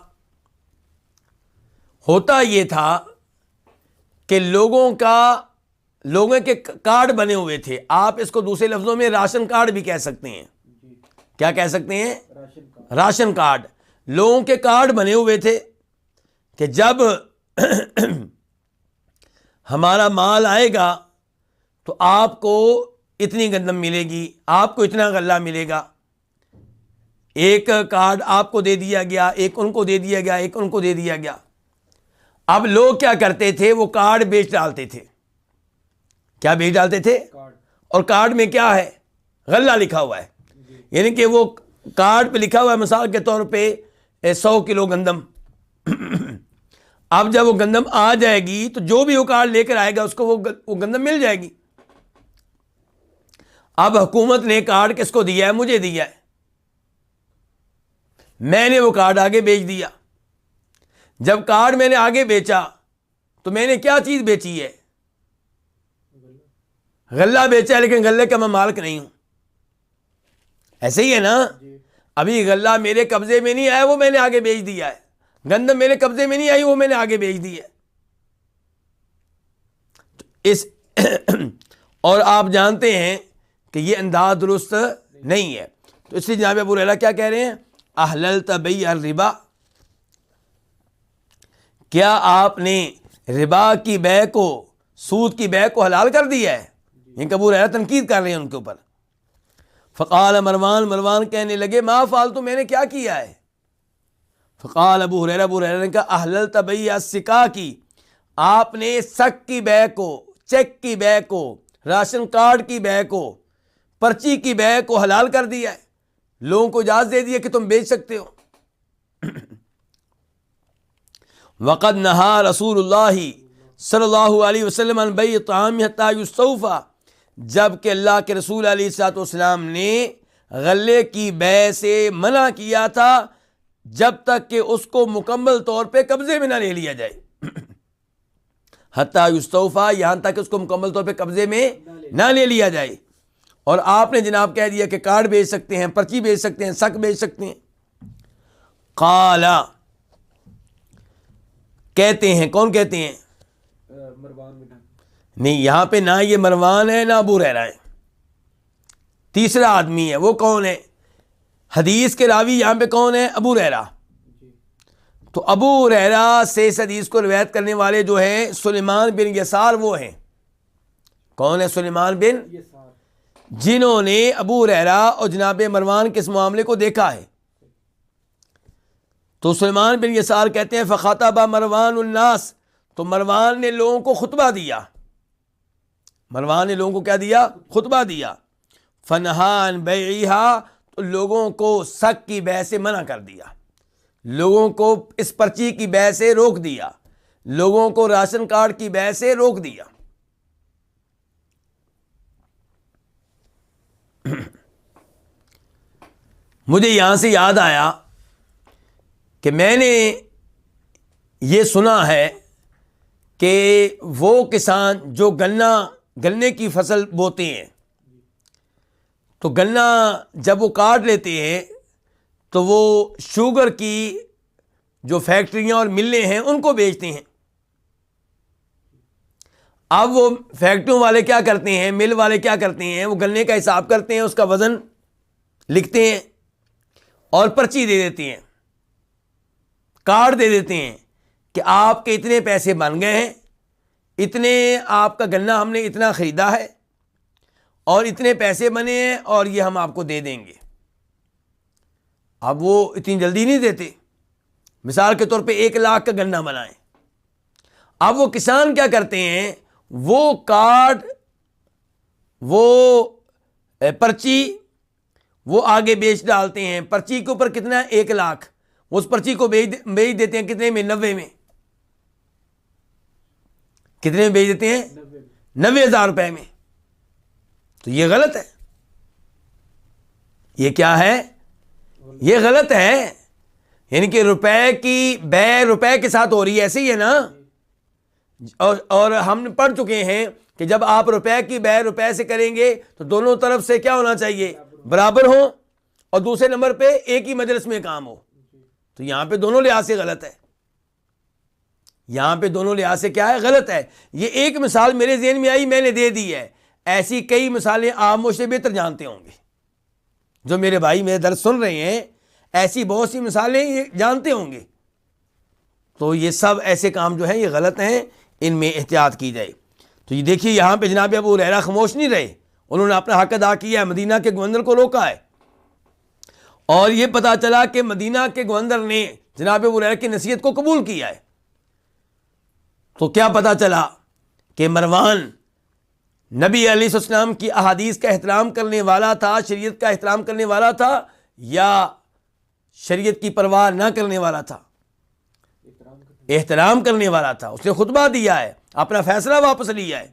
ہوتا یہ تھا کہ لوگوں کے کارڈ بنے ہوئے تھے۔ آپ اس کو دوسرے لفظوں میں راشن کارڈ بھی کہہ سکتے ہیں۔ کیا کہہ سکتے ہیں؟ Ration card. لوگوں کے کارڈ بنے ہوئے تھے کہ جب ہمارا مال آئے گا تو آپ کو اتنی گندم ملے گی، آپ کو اتنا غلہ ملے گا۔ ایک کارڈ آپ کو دے دیا گیا، ایک ان کو دے دیا گیا، ایک ان کو دے دیا گیا۔ اب لوگ کیا کرتے تھے؟ وہ کارڈ بیچ ڈالتے تھے۔ کیا بیچ ڈالتے تھے؟ اور کارڈ میں کیا ہے؟ غلہ لکھا ہوا ہے، یعنی کہ وہ کارڈ پہ لکھا ہوا ہے مثال کے طور پہ 100 کلو گندم۔ اب جب وہ گندم آ جائے گی تو جو بھی وہ کارڈ لے کر آئے گا اس کو وہ گندم مل جائے گی۔ اب حکومت نے کارڈ کس کو دیا ہے؟ مجھے دیا ہے، میں نے وہ کارڈ آگے بیچ دیا۔ جب کارڈ میں نے آگے بیچا تو میں نے کیا چیز بیچی ہے؟ غلہ بیچا ہے، لیکن غلے کا میں مالک نہیں ہوں۔ ایسے ہی ہے نا؟ ابھی غلہ میرے قبضے میں نہیں آیا، وہ میں نے آگے بیچ دیا ہے۔ گندم میرے قبضے میں نہیں آئی، وہ میں نے آگے بیچ دی ہے۔ اور آپ جانتے ہیں کہ یہ انداز درست نہیں ہے۔ تو اس لیے جناب ابو ہریرہ کیا کہہ رہے ہیں؟ احللت بیع الربا، کیا آپ نے ربا کی بیع کو، سود کی بیع کو حلال کر دیا ہے؟ یہ ابو ہریرہ تنقید کر رہے ہیں ان کے اوپر۔ فقال مروان کہنے لگے ما فعلت، میں نے کیا کیا ہے؟ فقال ابو ہریرہ نے کہا احللت بیع السکاک، آپ نے سک کی بیع کو، چیک کی بیع کو راشن کارڈ کی بے کو، پرچی کی بے کو حلال کر دیا ہے، لوگوں کو اجازت دے دیا کہ تم بیچ سکتے ہو۔ وقد نہا رسول اللہ صلی اللہ علیہ وسلم عن بیع الطعام حتی یستوفى، جب کہ اللہ کے رسول علیہ الصلوۃ والسلام نے غلے کی بے سے منع کیا تھا جب تک کہ اس کو مکمل طور پہ قبضے میں نہ لے لیا جائے، حتی یستوفى، یہاں تک کہ اس کو مکمل طور پہ قبضے میں نہ لے لیا جائے۔ اور آپ نے جناب کہہ دیا کہ کارڈ بیچ سکتے ہیں، پرچی بیچ سکتے ہیں، سک بیچ سکتے ہیں۔ قال، کہتے ہیں، کون کہتے ہیں؟ مروان بن نہیں، یہاں پہ نہ یہ مروان ہے نہ ابو ہریرہ ہے، تیسرا آدمی ہے۔ وہ کون ہے؟ حدیث کے راوی یہاں پہ کون ہے؟ ابو ہریرہ۔ تو ابو ہریرہ سے اس حدیث کو روایت کرنے والے جو ہیں سلیمان بن یسار، وہ ہیں، کون ہے؟ سلیمان بن، یہ سار جنہوں نے ابو ہریرہ اور جناب مروان کے اس معاملے کو دیکھا ہے۔ تو سلیمان بن یسار کہتے ہیں فخاطب مروان الناس، تو مروان نے لوگوں کو خطبہ دیا، مروان نے لوگوں کو کیا دیا؟ خطبہ دیا۔ فنہا عن بیعہا، تو لوگوں کو سک کی بے سے منع کر دیا، لوگوں کو اس پرچی کی بے سے روک دیا، لوگوں کو راشن کارڈ کی بے سے روک دیا۔ مجھے یہاں سے یاد آیا کہ میں نے یہ سنا ہے کہ وہ کسان جو گنے کی فصل بوتے ہیں، تو گنا جب وہ کاٹ لیتے ہیں تو وہ شوگر کی جو فیکٹریاں اور ملیں ہیں ان کو بیچتے ہیں۔ اب وہ فیکٹریوں والے کیا کرتے ہیں، مل والے کیا کرتے ہیں، وہ گنے کا حساب کرتے ہیں، اس کا وزن لکھتے ہیں اور پرچی دے دیتے ہیں، کارڈ دے دیتے ہیں کہ آپ کے اتنے پیسے بن گئے ہیں، اتنے آپ کا گنا ہم نے اتنا خریدا ہے اور اتنے پیسے بنے ہیں اور یہ ہم آپ کو دے دیں گے۔ اب وہ اتنی جلدی نہیں دیتے، مثال کے طور پہ 1 لاکھ کا گنا بنائیں، اب وہ کسان کیا کرتے ہیں، وہ کارڈ، وہ پرچی وہ آگے بیچ ڈالتے ہیں۔ پرچی کے اوپر کتنا ہے؟ 1 لاکھ، اس پرچی کو بیچ دیتے ہیں کتنے میں؟ 90 میں۔ کتنے میں بیچ دیتے ہیں؟ 90,000 روپے میں۔ تو یہ غلط ہے، یہ کیا ہے؟ یہ غلط ہے، یعنی کہ روپے کی بے روپے کے ساتھ ہو رہی ہے، ایسے ہی ہے نا۔ اور ہم نے پڑھ چکے ہیں کہ جب آپ روپے کی بے روپے سے کریں گے تو دونوں طرف سے کیا ہونا چاہیے؟ برابر ہوں، اور دوسرے نمبر پہ ایک ہی مجلس میں کام ہو۔ تو یہاں پہ دونوں لحاظ سے غلط ہے، یہاں پہ دونوں لحاظ سے کیا ہے؟ غلط ہے۔ یہ ایک مثال میرے ذہن میں آئی، میں نے دے دی ہے، ایسی کئی مثالیں آپ مجھ سے بہتر جانتے ہوں گے، جو میرے بھائی میرے درس سن رہے ہیں، ایسی بہت سی مثالیں یہ جانتے ہوں گے۔ تو یہ سب ایسے کام جو ہیں یہ غلط ہیں، ان میں احتیاط کی جائے۔ تو یہ دیکھیے یہاں پہ جناب ابو ہریرہ خاموش نہیں رہے، انہوں نے اپنا حق ادا کیا ہے، مدینہ کے گورنر کو روکا ہے، اور یہ پتا چلا کہ مدینہ کے گورنر نے جناب ابو ہریرہ کی نصیحت کو قبول کیا ہے۔ تو کیا پتا چلا کہ مروان نبی علیہ السلام کی احادیث کا احترام کرنے والا تھا، شریعت کا احترام کرنے والا تھا، یا شریعت کی پرواہ نہ کرنے والا تھا؟ احترام کرنے والا تھا، اس نے خطبہ دیا ہے، اپنا فیصلہ واپس لیا ہے۔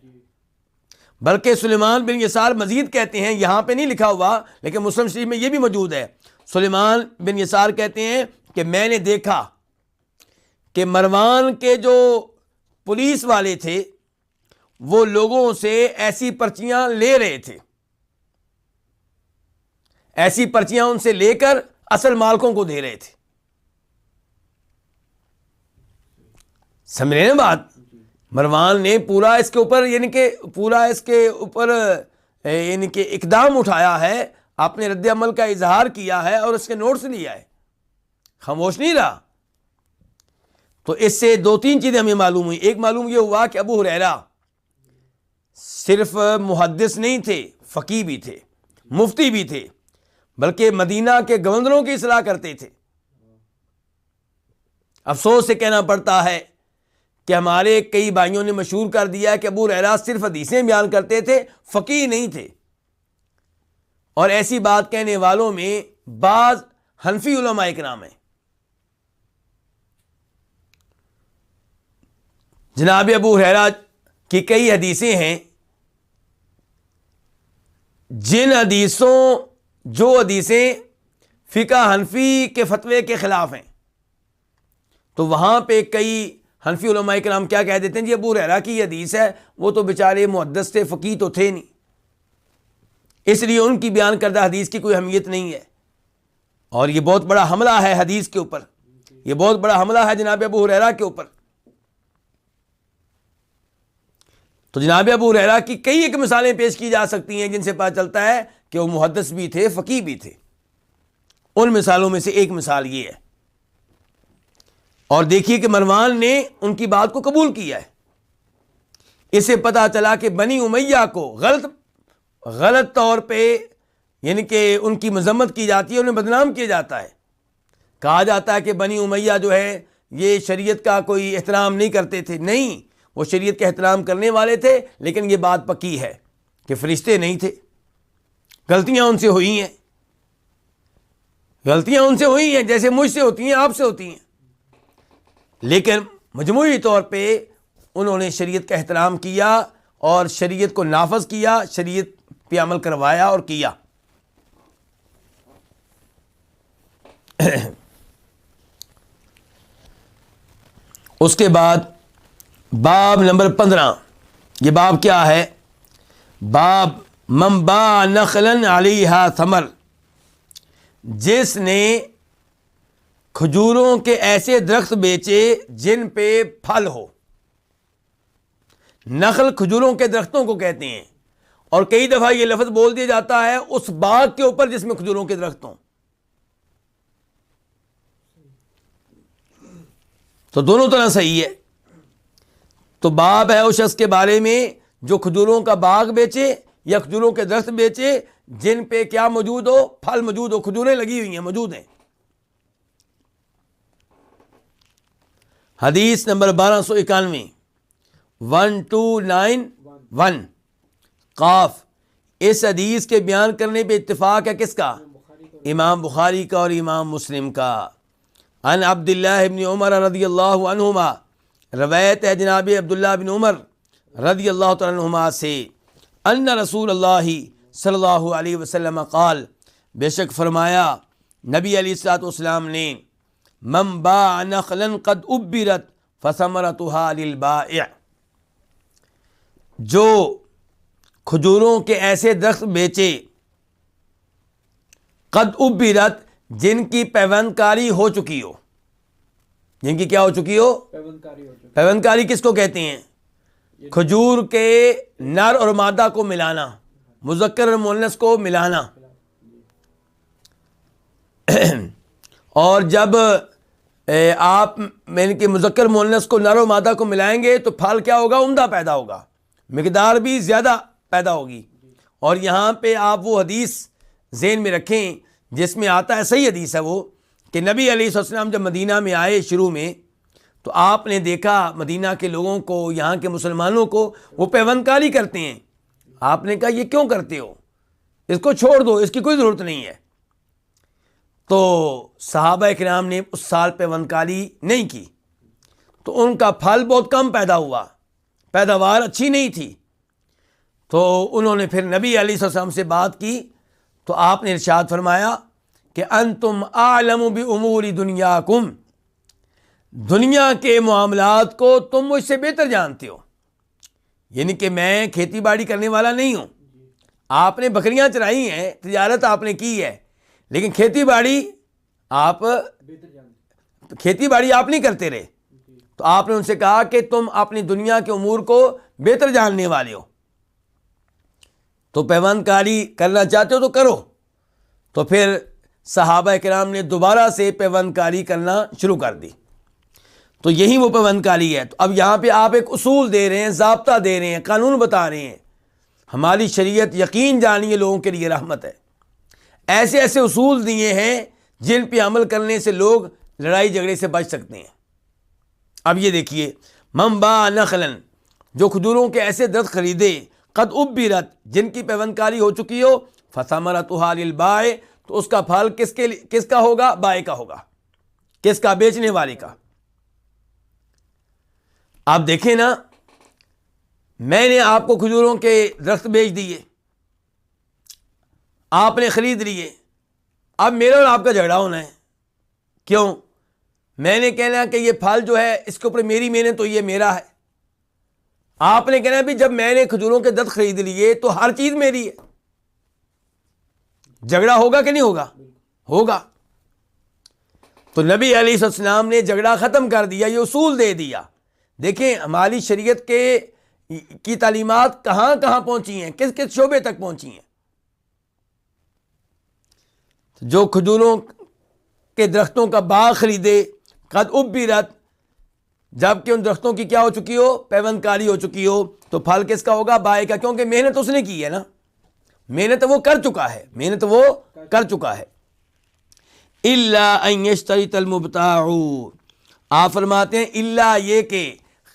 بلکہ سلیمان بن یسار مزید کہتے ہیں، یہاں پہ نہیں لکھا ہوا لیکن مسلم شریف میں یہ بھی موجود ہے، سلیمان بن یسار کہتے ہیں کہ میں نے دیکھا کہ مروان کے جو پولیس والے تھے وہ لوگوں سے ایسی پرچیاں لے رہے تھے، ایسی پرچیاں ان سے لے کر اصل مالکوں کو دے رہے تھے۔ سمجھ رہے ہیں بات؟ مروان نے پورا اس کے اوپر یعنی کہ اقدام اٹھایا ہے، اپنے رد عمل کا اظہار کیا ہے اور اس کے نوٹس لیا ہے، خاموش نہیں رہا۔ تو اس سے 2-3 چیزیں ہمیں معلوم ہوئی۔ ایک معلوم یہ ہوا کہ ابو ہریرہ صرف محدث نہیں تھے، فقیہ بھی تھے، مفتی بھی تھے، بلکہ مدینہ کے گورنروں کی اصلاح کرتے تھے۔ افسوس سے کہنا پڑتا ہے کہ ہمارے کئی بھائیوں نے مشہور کر دیا کہ ابو ہریرہ صرف حدیثیں بیان کرتے تھے، فقیہ نہیں تھے. اور ایسی بات کہنے والوں میں بعض حنفی علماء کرام ہیں. جناب ابو ہریرہ کی کئی حدیثیں ہیں جو حدیثیں فقہ حنفی کے فتوے کے خلاف ہیں، تو وہاں پہ کئی حنفی علماء کرام کیا کہہ دیتے ہیں، جی ابو ہریرہ کی یہ حدیث ہے، وہ تو بیچارے محدث تھے، فقیہ تو تھے نہیں، اس لیے ان کی بیان کردہ حدیث کی کوئی اہمیت نہیں ہے. اور یہ بہت بڑا حملہ ہے حدیث کے اوپر، یہ بہت بڑا حملہ ہے جناب ابو ہریرہ کے اوپر. تو جناب ابو ہریرہ کی کئی ایک مثالیں پیش کی جا سکتی ہیں جن سے پتہ چلتا ہے کہ وہ محدث بھی تھے، فقیہ بھی تھے. ان مثالوں میں سے ایک مثال یہ ہے. اور دیکھیے کہ مروان نے ان کی بات کو قبول کیا ہے. اس سے پتہ چلا کہ بنی امیہ کو غلط طور پہ یعنی کہ ان کی مذمت کی جاتی ہے، انہیں بدنام کیا جاتا ہے. کہا جاتا ہے کہ بنی امیہ جو ہے یہ شریعت کا کوئی احترام نہیں کرتے تھے. نہیں، وہ شریعت کا احترام کرنے والے تھے، لیکن یہ بات پکی ہے کہ فرشتے نہیں تھے. غلطیاں ان سے ہوئی ہیں، غلطیاں ان سے ہوئی ہیں جیسے مجھ سے ہوتی ہیں، آپ سے ہوتی ہیں، لیکن مجموعی طور پہ انہوں نے شریعت کا احترام کیا اور شریعت کو نافذ کیا، شریعت پہ عمل کروایا اور کیا. اس کے بعد باب نمبر 15. یہ باب کیا ہے؟ باب من باع نخلا علیہا ثمر، جس نے کھجوروں کے ایسے درخت بیچے جن پہ پھل ہو. نخل کھجوروں کے درختوں کو کہتے ہیں، اور کئی دفعہ یہ لفظ بول دیا جاتا ہے اس باغ کے اوپر جس میں کھجوروں کے درخت ہوں. تو دونوں طرح صحیح ہے. تو باب ہے اس شخص کے بارے میں جو کھجوروں کا باغ بیچے یا کھجوروں کے درخت بیچے جن پہ کیا موجود ہو؟ پھل موجود ہو، کھجوریں لگی ہوئی ہیں، موجود ہیں. حدیث نمبر 1291 1291 قاف. اس حدیث کے بیان کرنے پہ اتفاق ہے کس کا؟ امام بخاری کا اور امام مسلم کا. عن عبداللہ ابن عمر رضی اللہ عنہما، روایت ہے جناب عبداللہ بن عمر رضی اللہ تعالیٰ عنہما سے، ان رسول اللہ صلی اللہ علیہ وسلم قال، بے شک فرمایا نبی علیہ الصلوۃ والسلام نے، من باع نخلا قد ابرت فثمرتها للبائع، جو کھجوروں کے ایسے درخت بیچے قد ابرت، جن کی پیوند کاری ہو چکی ہو. جن کی کیا ہو چکی ہو؟ پیوند کاری کس کو کہتے ہیں؟ کھجور کے نر اور مادہ کو ملانا، مذکر اور مؤنث کو ملانا. اور جب آپ میں کہ مذکر مؤنث کو نر و مادہ کو ملائیں گے تو پھل کیا ہوگا؟ عمدہ پیدا ہوگا، مقدار بھی زیادہ پیدا ہوگی. اور یہاں پہ آپ وہ حدیث ذہن میں رکھیں جس میں آتا ہے، صحیح حدیث ہے وہ، کہ نبی علیہ السلام جب مدینہ میں آئے شروع میں تو آپ نے دیکھا مدینہ کے لوگوں کو، یہاں کے مسلمانوں کو، وہ پیوند کاری کرتے ہیں. آپ نے کہا یہ کیوں کرتے ہو؟ اس کو چھوڑ دو، اس کی کوئی ضرورت نہیں ہے. تو صحابہ کرام نے اس سال پیوند کاری نہیں کی تو ان کا پھل بہت کم پیدا ہوا، پیداوار اچھی نہیں تھی. تو انہوں نے پھر نبی علیہ السلام سے بات کی تو آپ نے ارشاد فرمایا کہ انتم اعلم بامور دنیاکم، دنیا کے معاملات کو تم مجھ سے بہتر جانتے ہو. یعنی کہ میں کھیتی باڑی کرنے والا نہیں ہوں. آپ نے بکریاں چرائی ہیں، تجارت آپ نے کی ہے، لیکن کھیتی باڑی آپ نہیں کرتے رہے. تو آپ نے ان سے کہا کہ تم اپنی دنیا کے امور کو بہتر جاننے والے ہو، تو پیوند کاری کرنا چاہتے ہو تو کرو. تو پھر صحابہ کرام نے دوبارہ سے پیوند کاری کرنا شروع کر دی. تو یہی وہ پیوند کاری ہے. تو اب یہاں پہ آپ ایک اصول دے رہے ہیں، ضابطہ دے رہے ہیں، قانون بتا رہے ہیں. ہماری شریعت یقین جانیے لوگوں کے لیے رحمت ہے. ایسے ایسے اصول دیے ہیں جن پہ عمل کرنے سے لوگ لڑائی جھگڑے سے بچ سکتے ہیں. اب یہ دیکھیے، من باع نخلا، جو کھجوروں کے ایسے درخت خریدے، قد ابرت، جن کی پیوند کاری ہو چکی ہو، فثمرتها للبائع، تو اس کا پھل کس کا ہوگا؟ بائع کا ہوگا۔ کس کا؟ بیچنے والے کا۔ آپ دیکھیں نا، میں نے آپ کو کھجوروں کے درخت بیچ دیے، آپ نے خرید لیے، اب میرا اور آپ کا جھگڑا ہونا ہے۔ کیوں؟ میں نے کہنا کہ یہ پھل جو ہے اس کے اوپر میری محنت ہوئی ہے، میرا ہے۔ آپ نے کہنا بھی جب میں نے کھجوروں کے درخت خرید لیے تو ہر چیز میری ہے۔ جھگڑا ہوگا کہ نہیں ہوگا؟ ہوگا۔ تو نبی علیہ السلام نے جھگڑا ختم کر دیا، یہ اصول دے دیا۔ دیکھیں ہماری شریعت کی تعلیمات کہاں کہاں پہنچی ہیں، کس کس شعبے تک پہنچی ہیں۔ جو کھجوروں کے درختوں کا باغ خریدے، قد ابرت، جبکہ ان درختوں کی کیا ہو چکی ہو؟ پیوند کاری ہو چکی ہو، تو پھل کس کا ہوگا؟ بائع کا، کیونکہ محنت اس نے کی ہے نا، محنت وہ کر چکا ہے، محنت وہ کر چکا ہے۔ الا ان یشترط المبتاع، آپ فرماتے ہیں الا یہ کہ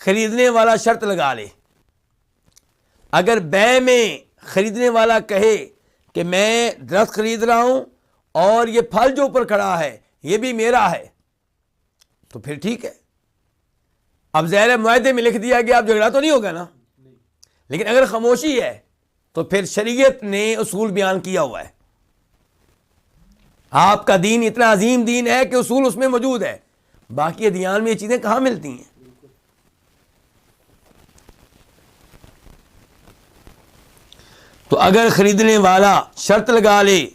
خریدنے والا شرط لگا لے۔ اگر بیع میں خریدنے والا کہے کہ میں درخت خرید رہا ہوں اور یہ پھل جو اوپر کھڑا ہے یہ بھی میرا ہے، تو پھر ٹھیک ہے۔ اب ظاہر معاہدے میں لکھ دیا گیا، اب جھگڑا تو نہیں ہوگا نا۔ لیکن اگر خاموشی ہے تو پھر شریعت نے اصول بیان کیا ہوا ہے۔ آپ کا دین اتنا عظیم دین ہے کہ اصول اس میں موجود ہے، باقی ادیان میں یہ چیزیں کہاں ملتی ہیں؟ تو اگر خریدنے والا شرط لگا لے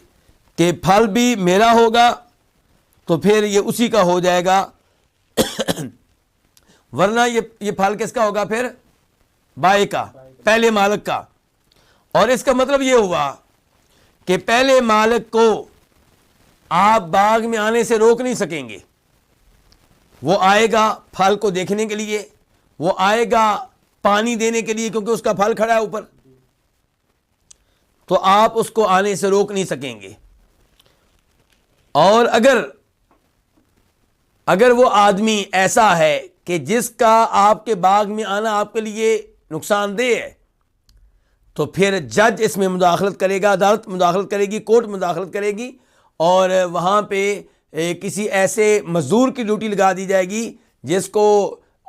کہ پھل بھی میرا ہوگا تو پھر یہ اسی کا ہو جائے گا، ورنہ یہ پھل کس کا ہوگا؟ پھر بائع کا، پہلے مالک کا۔ اور اس کا مطلب یہ ہوا کہ پہلے مالک کو آپ باغ میں آنے سے روک نہیں سکیں گے۔ وہ آئے گا پھل کو دیکھنے کے لیے، وہ آئے گا پانی دینے کے لیے، کیونکہ اس کا پھل کھڑا ہے اوپر، تو آپ اس کو آنے سے روک نہیں سکیں گے۔ اور اگر وہ آدمی ایسا ہے کہ جس کا آپ کے باغ میں آنا آپ کے لیے نقصان دہ ہے، تو پھر جج اس میں مداخلت کرے گا، عدالت مداخلت کرے گی، کورٹ مداخلت کرے گی، اور وہاں پہ کسی ایسے مزدور کی ڈیوٹی لگا دی جائے گی جس کو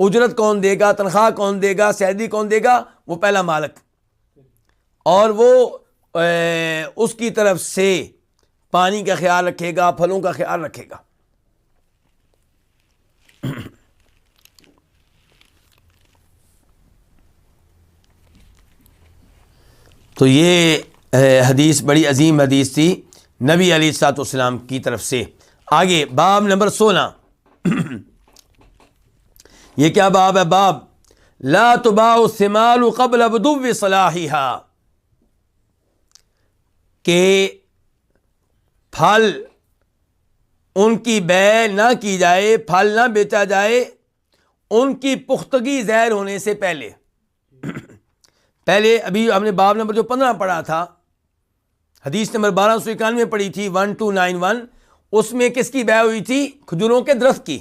اجرت کون دے گا، تنخواہ کون دے گا، سیلری کون دے گا؟ وہ پہلا مالک، اور وہ اس کی طرف سے پانی کا خیال رکھے گا، پھلوں کا خیال رکھے گا۔ تو یہ حدیث بڑی عظیم حدیث تھی نبی علیہ الصلوۃ والسلام کی طرف سے۔ آگے باب نمبر 16، یہ کیا باب ہے؟ باب لا تباع الثمار قبل بدو صلاحها، کہ پھل ان کی بیع نہ کی جائے، پھل نہ بیچا جائے ان کی پختگی ظاہر ہونے سے پہلے۔ پہلے ابھی ہم نے باب نمبر جو 15 پڑھا تھا، حدیث نمبر 1291 پڑھی تھی، 1291، اس میں کس کی بیع ہوئی تھی؟ کھجوروں کے درخت کی۔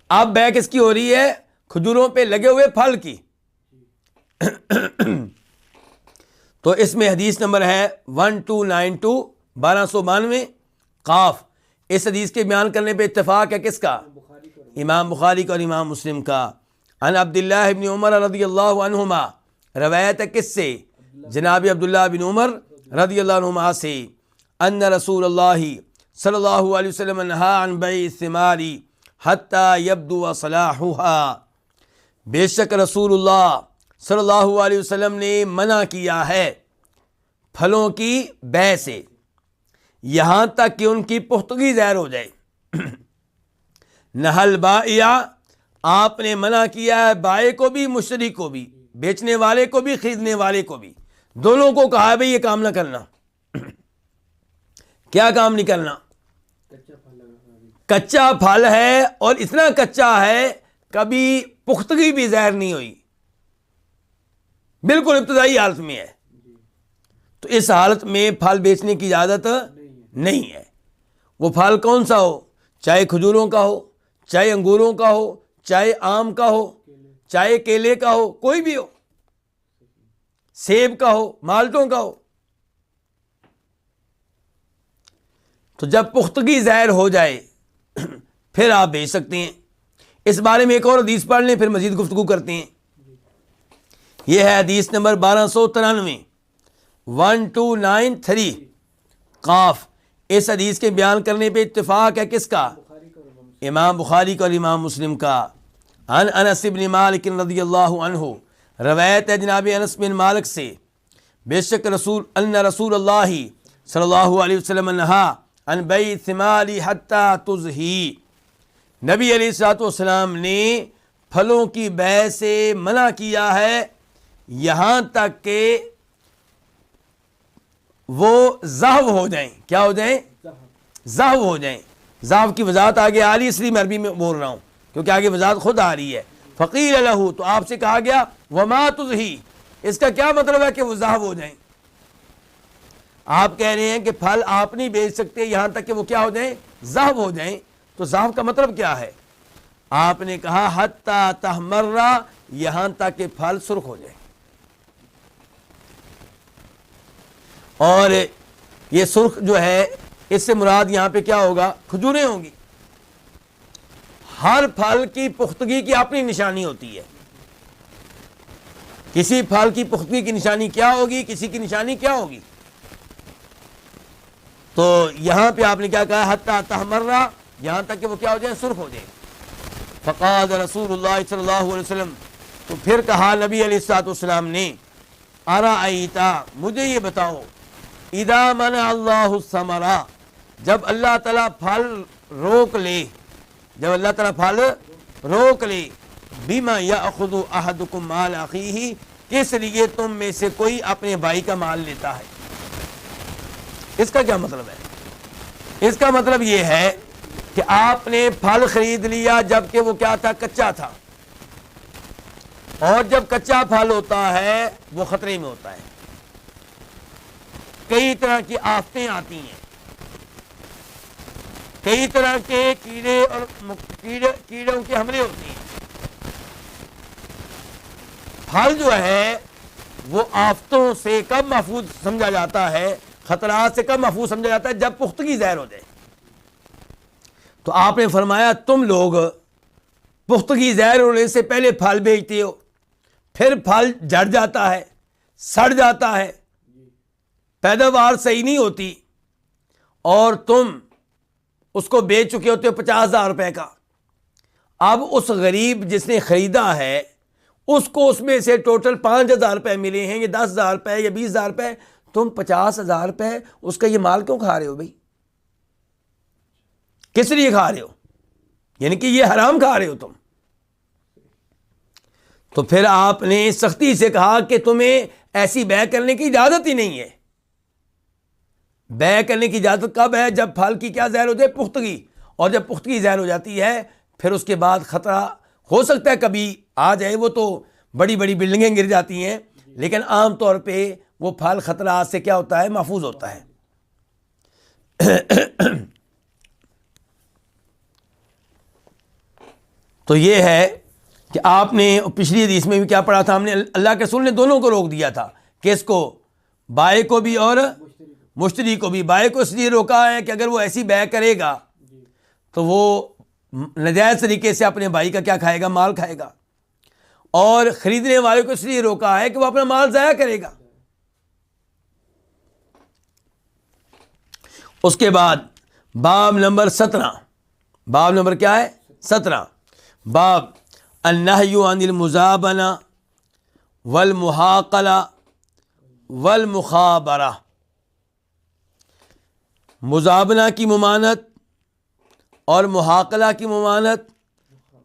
اب بیع کس کی ہو رہی ہے؟ کھجوروں پہ لگے ہوئے پھل کی۔ تو اس میں حدیث نمبر ہے 1292، 1292 قاف۔ اس حدیث کے بیان کرنے پہ اتفاق ہے کس کا؟ امام بخاری کا اور امام مسلم کا۔ عن عبداللہ ابن عمر رضی اللہ عنہما، روایت ہے کس سے؟ جناب عبداللہ بن عمر رضی اللہ عنہما سے، ان رسول اللہ صلی اللہ علیہ وسلم نہا عن بیع الثمار حتی یبدو صلاحها، بے شک رسول اللہ صلی اللہ علیہ وسلم نے منع کیا ہے پھلوں کی بیع سے یہاں تک کہ ان کی پختگی ظاہر ہو جائے۔ نہل بائع، آپ نے منع کیا ہے بائع کو بھی، مشتری کو بھی، بیچنے والے کو بھی، خریدنے والے کو بھی، دونوں کو کہا ہے بھئی یہ کام نہ کرنا۔ کیا کام نہیں کرنا؟ کچا پھل ہے، اور اتنا کچا ہے کبھی پختگی بھی ظاہر نہیں ہوئی، بالکل ابتدائی حالت میں ہے، تو اس حالت میں پھل بیچنے کی اجازت نہیں ہے۔ وہ پھل کون سا ہو، چاہے کھجوروں کا ہو، چاہے انگوروں کا ہو، چاہے آم کا ہو، چاہے کیلے کا ہو، کوئی بھی ہو، سیب کا ہو، مالٹوں کا ہو، تو جب پختگی ظاہر ہو جائے پھر آپ بیچ سکتے ہیں۔ اس بارے میں ایک اور حدیث پڑھ لیں، پھر مزید گفتگو کرتے ہیں۔ یہ ہے حدیث نمبر 1293، 1293 قاف۔ اس حدیث کے بیان کرنے پہ اتفاق ہے کس کا؟ امام بخاری کا اور امام مسلم کا۔ عن انس بن مالک رضی اللہ عنہ، روایت ہے جناب انس بن مالک سے، بے شک رسول اللہ صلی اللہ علیہ وسلم نہا عن بیع الثمار حتی تزہی، نبی علیہ الصلوۃ والسلام نے پھلوں کی بیع سے منع کیا ہے یہاں تک کہ وہ ذہب ہو جائیں۔ کیا ہو جائیں؟ ذہب ہو جائیں۔ ذہب کی وضاحت آگے آ رہی ہے، اس لیے میں عربی میں بول رہا ہوں کیونکہ آگے وضاحت خود آ رہی ہے۔ فقیل لہ، تو آپ سے کہا گیا وما تزہی، اس کا کیا مطلب ہے کہ وہ ذہب ہو جائیں؟ آپ کہہ رہے ہیں کہ پھل آپ نہیں بیچ سکتے یہاں تک کہ وہ کیا ہو جائیں؟ ذہب ہو جائیں۔ تو ذہب کا مطلب کیا ہے؟ آپ نے کہا حتی تحمرا، یہاں تک کہ پھل سرخ ہو جائیں۔ اور یہ سرخ جو ہے اس سے مراد یہاں پہ کیا ہوگا؟ کھجوریں ہوں گی۔ ہر پھل کی پختگی کی اپنی نشانی ہوتی ہے۔ کسی پھل کی پختگی کی نشانی کیا ہوگی، کسی کی نشانی کیا ہوگی؟ تو یہاں پہ آپ نے کیا کہا؟ حتی تحمرا، یہاں تک کہ وہ کیا ہو جائے؟ سرخ ہو جائے۔ فقال رسول اللہ صلی اللہ علیہ وسلم، تو پھر کہا نبی علیہ الصلوۃ والسلام نے، ارأیتا، مجھے یہ بتاؤ، اذا منع اللہ الثمرہ، جب اللہ تعالیٰ پھل روک لے، جب اللہ تعالیٰ پھل روک لے، بما یأخذ احدکم مال اخیہ، کس لیے تم میں سے کوئی اپنے بھائی کا مال لیتا ہے؟ اس کا کیا مطلب ہے؟ اس کا مطلب یہ ہے کہ آپ نے پھل خرید لیا جبکہ وہ کیا تھا؟ کچا تھا، اور جب کچا پھل ہوتا ہے وہ خطرے میں ہوتا ہے، کئی طرح کی آفتیں آتی ہیں، کئی طرح کے کیڑے اور کیڑوں کے حملے ہوتے ہیں۔ پھل جو ہے وہ آفتوں سے کب محفوظ سمجھا جاتا ہے، خطرات سے کب محفوظ سمجھا جاتا ہے؟ جب پختگی ظاہر ہو جائے۔ تو آپ نے فرمایا تم لوگ پختگی ظاہر ہونے سے پہلے پھل بیچتے ہو، پھر پھل جھڑ جاتا ہے، سڑ جاتا ہے، پیداوار صحیح نہیں ہوتی، اور تم اس کو بیچ چکے ہوتے ہو 50,000 روپے کا۔ اب اس غریب جس نے خریدا ہے اس کو اس میں سے ٹوٹل 5,000 روپے ملے ہیں، یا 10,000 روپے یا 20,000 روپے، تم 50,000 روپے اس کا یہ مال کیوں کھا رہے ہو بھائی؟ کس لیے کھا رہے ہو؟ یعنی کہ یہ حرام کھا رہے ہو تم۔ تو پھر آپ نے سختی سے کہا کہ تمہیں ایسی بیع کرنے کی اجازت ہی نہیں ہے۔ بیع کرنے کی اجازت کب ہے؟ جب پھل کی کیا ظاہر ہو جائے؟ پختگی۔ اور جب پختگی ظاہر ہو جاتی ہے پھر اس کے بعد خطرہ ہو سکتا ہے کبھی آ جائے، وہ تو بڑی بڑی بلڈنگیں گر جاتی ہیں، لیکن عام طور پہ وہ پھل خطرات سے کیا ہوتا ہے؟ محفوظ ہوتا ہے۔ تو یہ ہے کہ آپ نے پچھلی حدیث میں بھی کیا پڑھا تھا ہم نے؟ اللہ کے رسول نے دونوں کو روک دیا تھا، کہ اس کو بائع کو بھی اور مشتری کو بھی۔ بائع کو اس لیے روکا ہے کہ اگر وہ ایسی بیع کرے گا تو وہ ناجائز طریقے سے اپنے بھائی کا کیا کھائے گا؟ مال کھائے گا۔ اور خریدنے والے کو اس لیے روکا ہے کہ وہ اپنا مال ضائع کرے گا۔ اس کے بعد باب نمبر 17، باب نمبر کیا ہے؟ 17، باب النہی عن المزابنہ والمحاقلہ والمخابرہ، مزابنہ کی ممانت اور محاقلہ کی ممانت،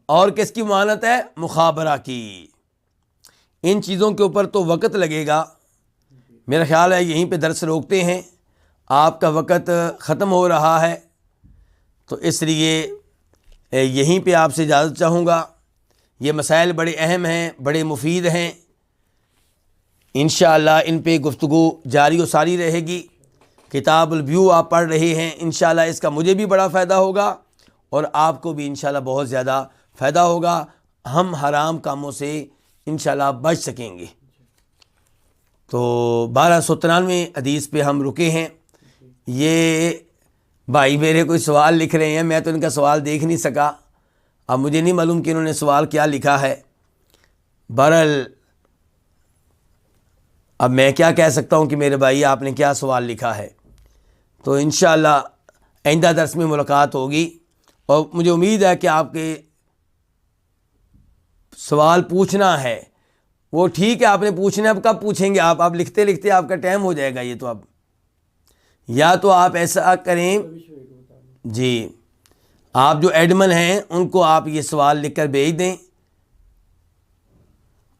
اور کس کی ممانت ہے؟ مخابرہ کی۔ ان چیزوں کے اوپر تو وقت لگے گا، میرا خیال ہے یہیں پہ درس روکتے ہیں، آپ کا وقت ختم ہو رہا ہے، تو اس لیے یہیں پہ آپ سے اجازت چاہوں گا۔ یہ مسائل بڑے اہم ہیں، بڑے مفید ہیں، انشاءاللہ ان پہ گفتگو جاری و ساری رہے گی۔ کتاب البیوع آپ پڑھ رہے ہیں، انشاءاللہ اس کا مجھے بھی بڑا فائدہ ہوگا اور آپ کو بھی انشاءاللہ بہت زیادہ فائدہ ہوگا۔ ہم حرام کاموں سے انشاءاللہ بچ سکیں گے۔ تو 1293 حدیث پہ ہم رکے ہیں۔ یہ بھائی میرے کوئی سوال لکھ رہے ہیں، میں تو ان کا سوال دیکھ نہیں سکا، اب مجھے نہیں معلوم کہ انہوں نے سوال کیا لکھا ہے۔ بہرحال اب میں کیا کہہ سکتا ہوں کہ میرے بھائی آپ نے کیا سوال لکھا ہے۔ تو انشاءاللہ آئندہ درس میں ملاقات ہوگی، اور مجھے امید ہے کہ آپ کے سوال پوچھنا ہے وہ ٹھیک ہے، آپ نے پوچھنا ہے، اب کب پوچھیں گے آپ لکھتے لکھتے آپ کا ٹائم ہو جائے گا۔ یہ تو اب یا تو آپ ایسا کریں، جی آپ جو ایڈمن ہیں ان کو آپ یہ سوال لکھ کر بھیج دیں،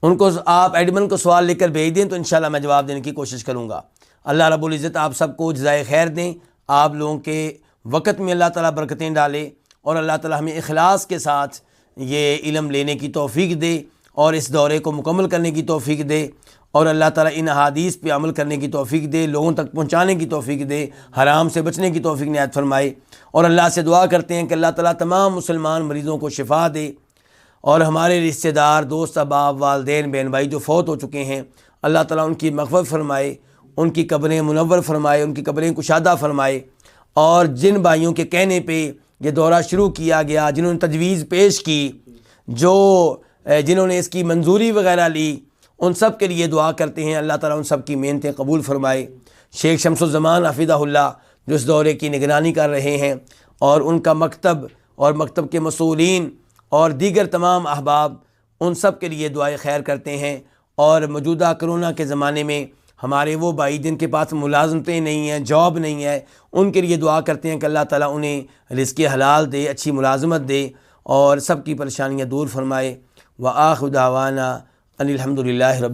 ان کو آپ ایڈمن کو سوال لکھ کر بھیج دیں تو انشاءاللہ میں جواب دینے کی کوشش کروں گا۔ اللہ رب العزت آپ سب کو جزائے خیر دیں، آپ لوگوں کے وقت میں اللہ تعالیٰ برکتیں ڈالے، اور اللہ تعالیٰ ہمیں اخلاص کے ساتھ یہ علم لینے کی توفیق دے، اور اس دورے کو مکمل کرنے کی توفیق دے، اور اللہ تعالیٰ ان احادیث پہ عمل کرنے کی توفیق دے، لوگوں تک پہنچانے کی توفیق دے، حرام سے بچنے کی توفیق عنایت فرمائے۔ اور اللہ سے دعا کرتے ہیں کہ اللہ تعالیٰ تمام مسلمان مریضوں کو شفا دے، اور ہمارے رشتہ دار، دوست، احباب، والدین، بہن بھائی جو فوت ہو چکے ہیں، اللہ تعالیٰ ان کی مغفرت فرمائے، ان کی قبریں منور فرمائے، ان کی قبریں کشادہ فرمائے۔ اور جن بھائیوں کے کہنے پہ یہ دورہ شروع کیا گیا، جنہوں نے تجویز پیش کی، جنہوں نے اس کی منظوری وغیرہ لی، ان سب کے لیے دعا کرتے ہیں اللہ تعالیٰ ان سب کی محنتیں قبول فرمائے۔ شیخ شمس الزمان حفظہ اللہ جو اس دورے کی نگرانی کر رہے ہیں، اور ان کا مکتب اور مکتب کے مسئولین اور دیگر تمام احباب، ان سب کے لیے دعائے خیر کرتے ہیں۔ اور موجودہ کرونا کے زمانے میں ہمارے وہ بھائی جن کے پاس ملازمتیں نہیں ہیں، جاب نہیں ہے، ان کے لیے دعا کرتے ہیں کہ اللہ تعالیٰ انہیں رزق حلال دے، اچھی ملازمت دے، اور سب کی پریشانیاں دور فرمائے۔ وآخر دعوانا ان الحمد للہ رب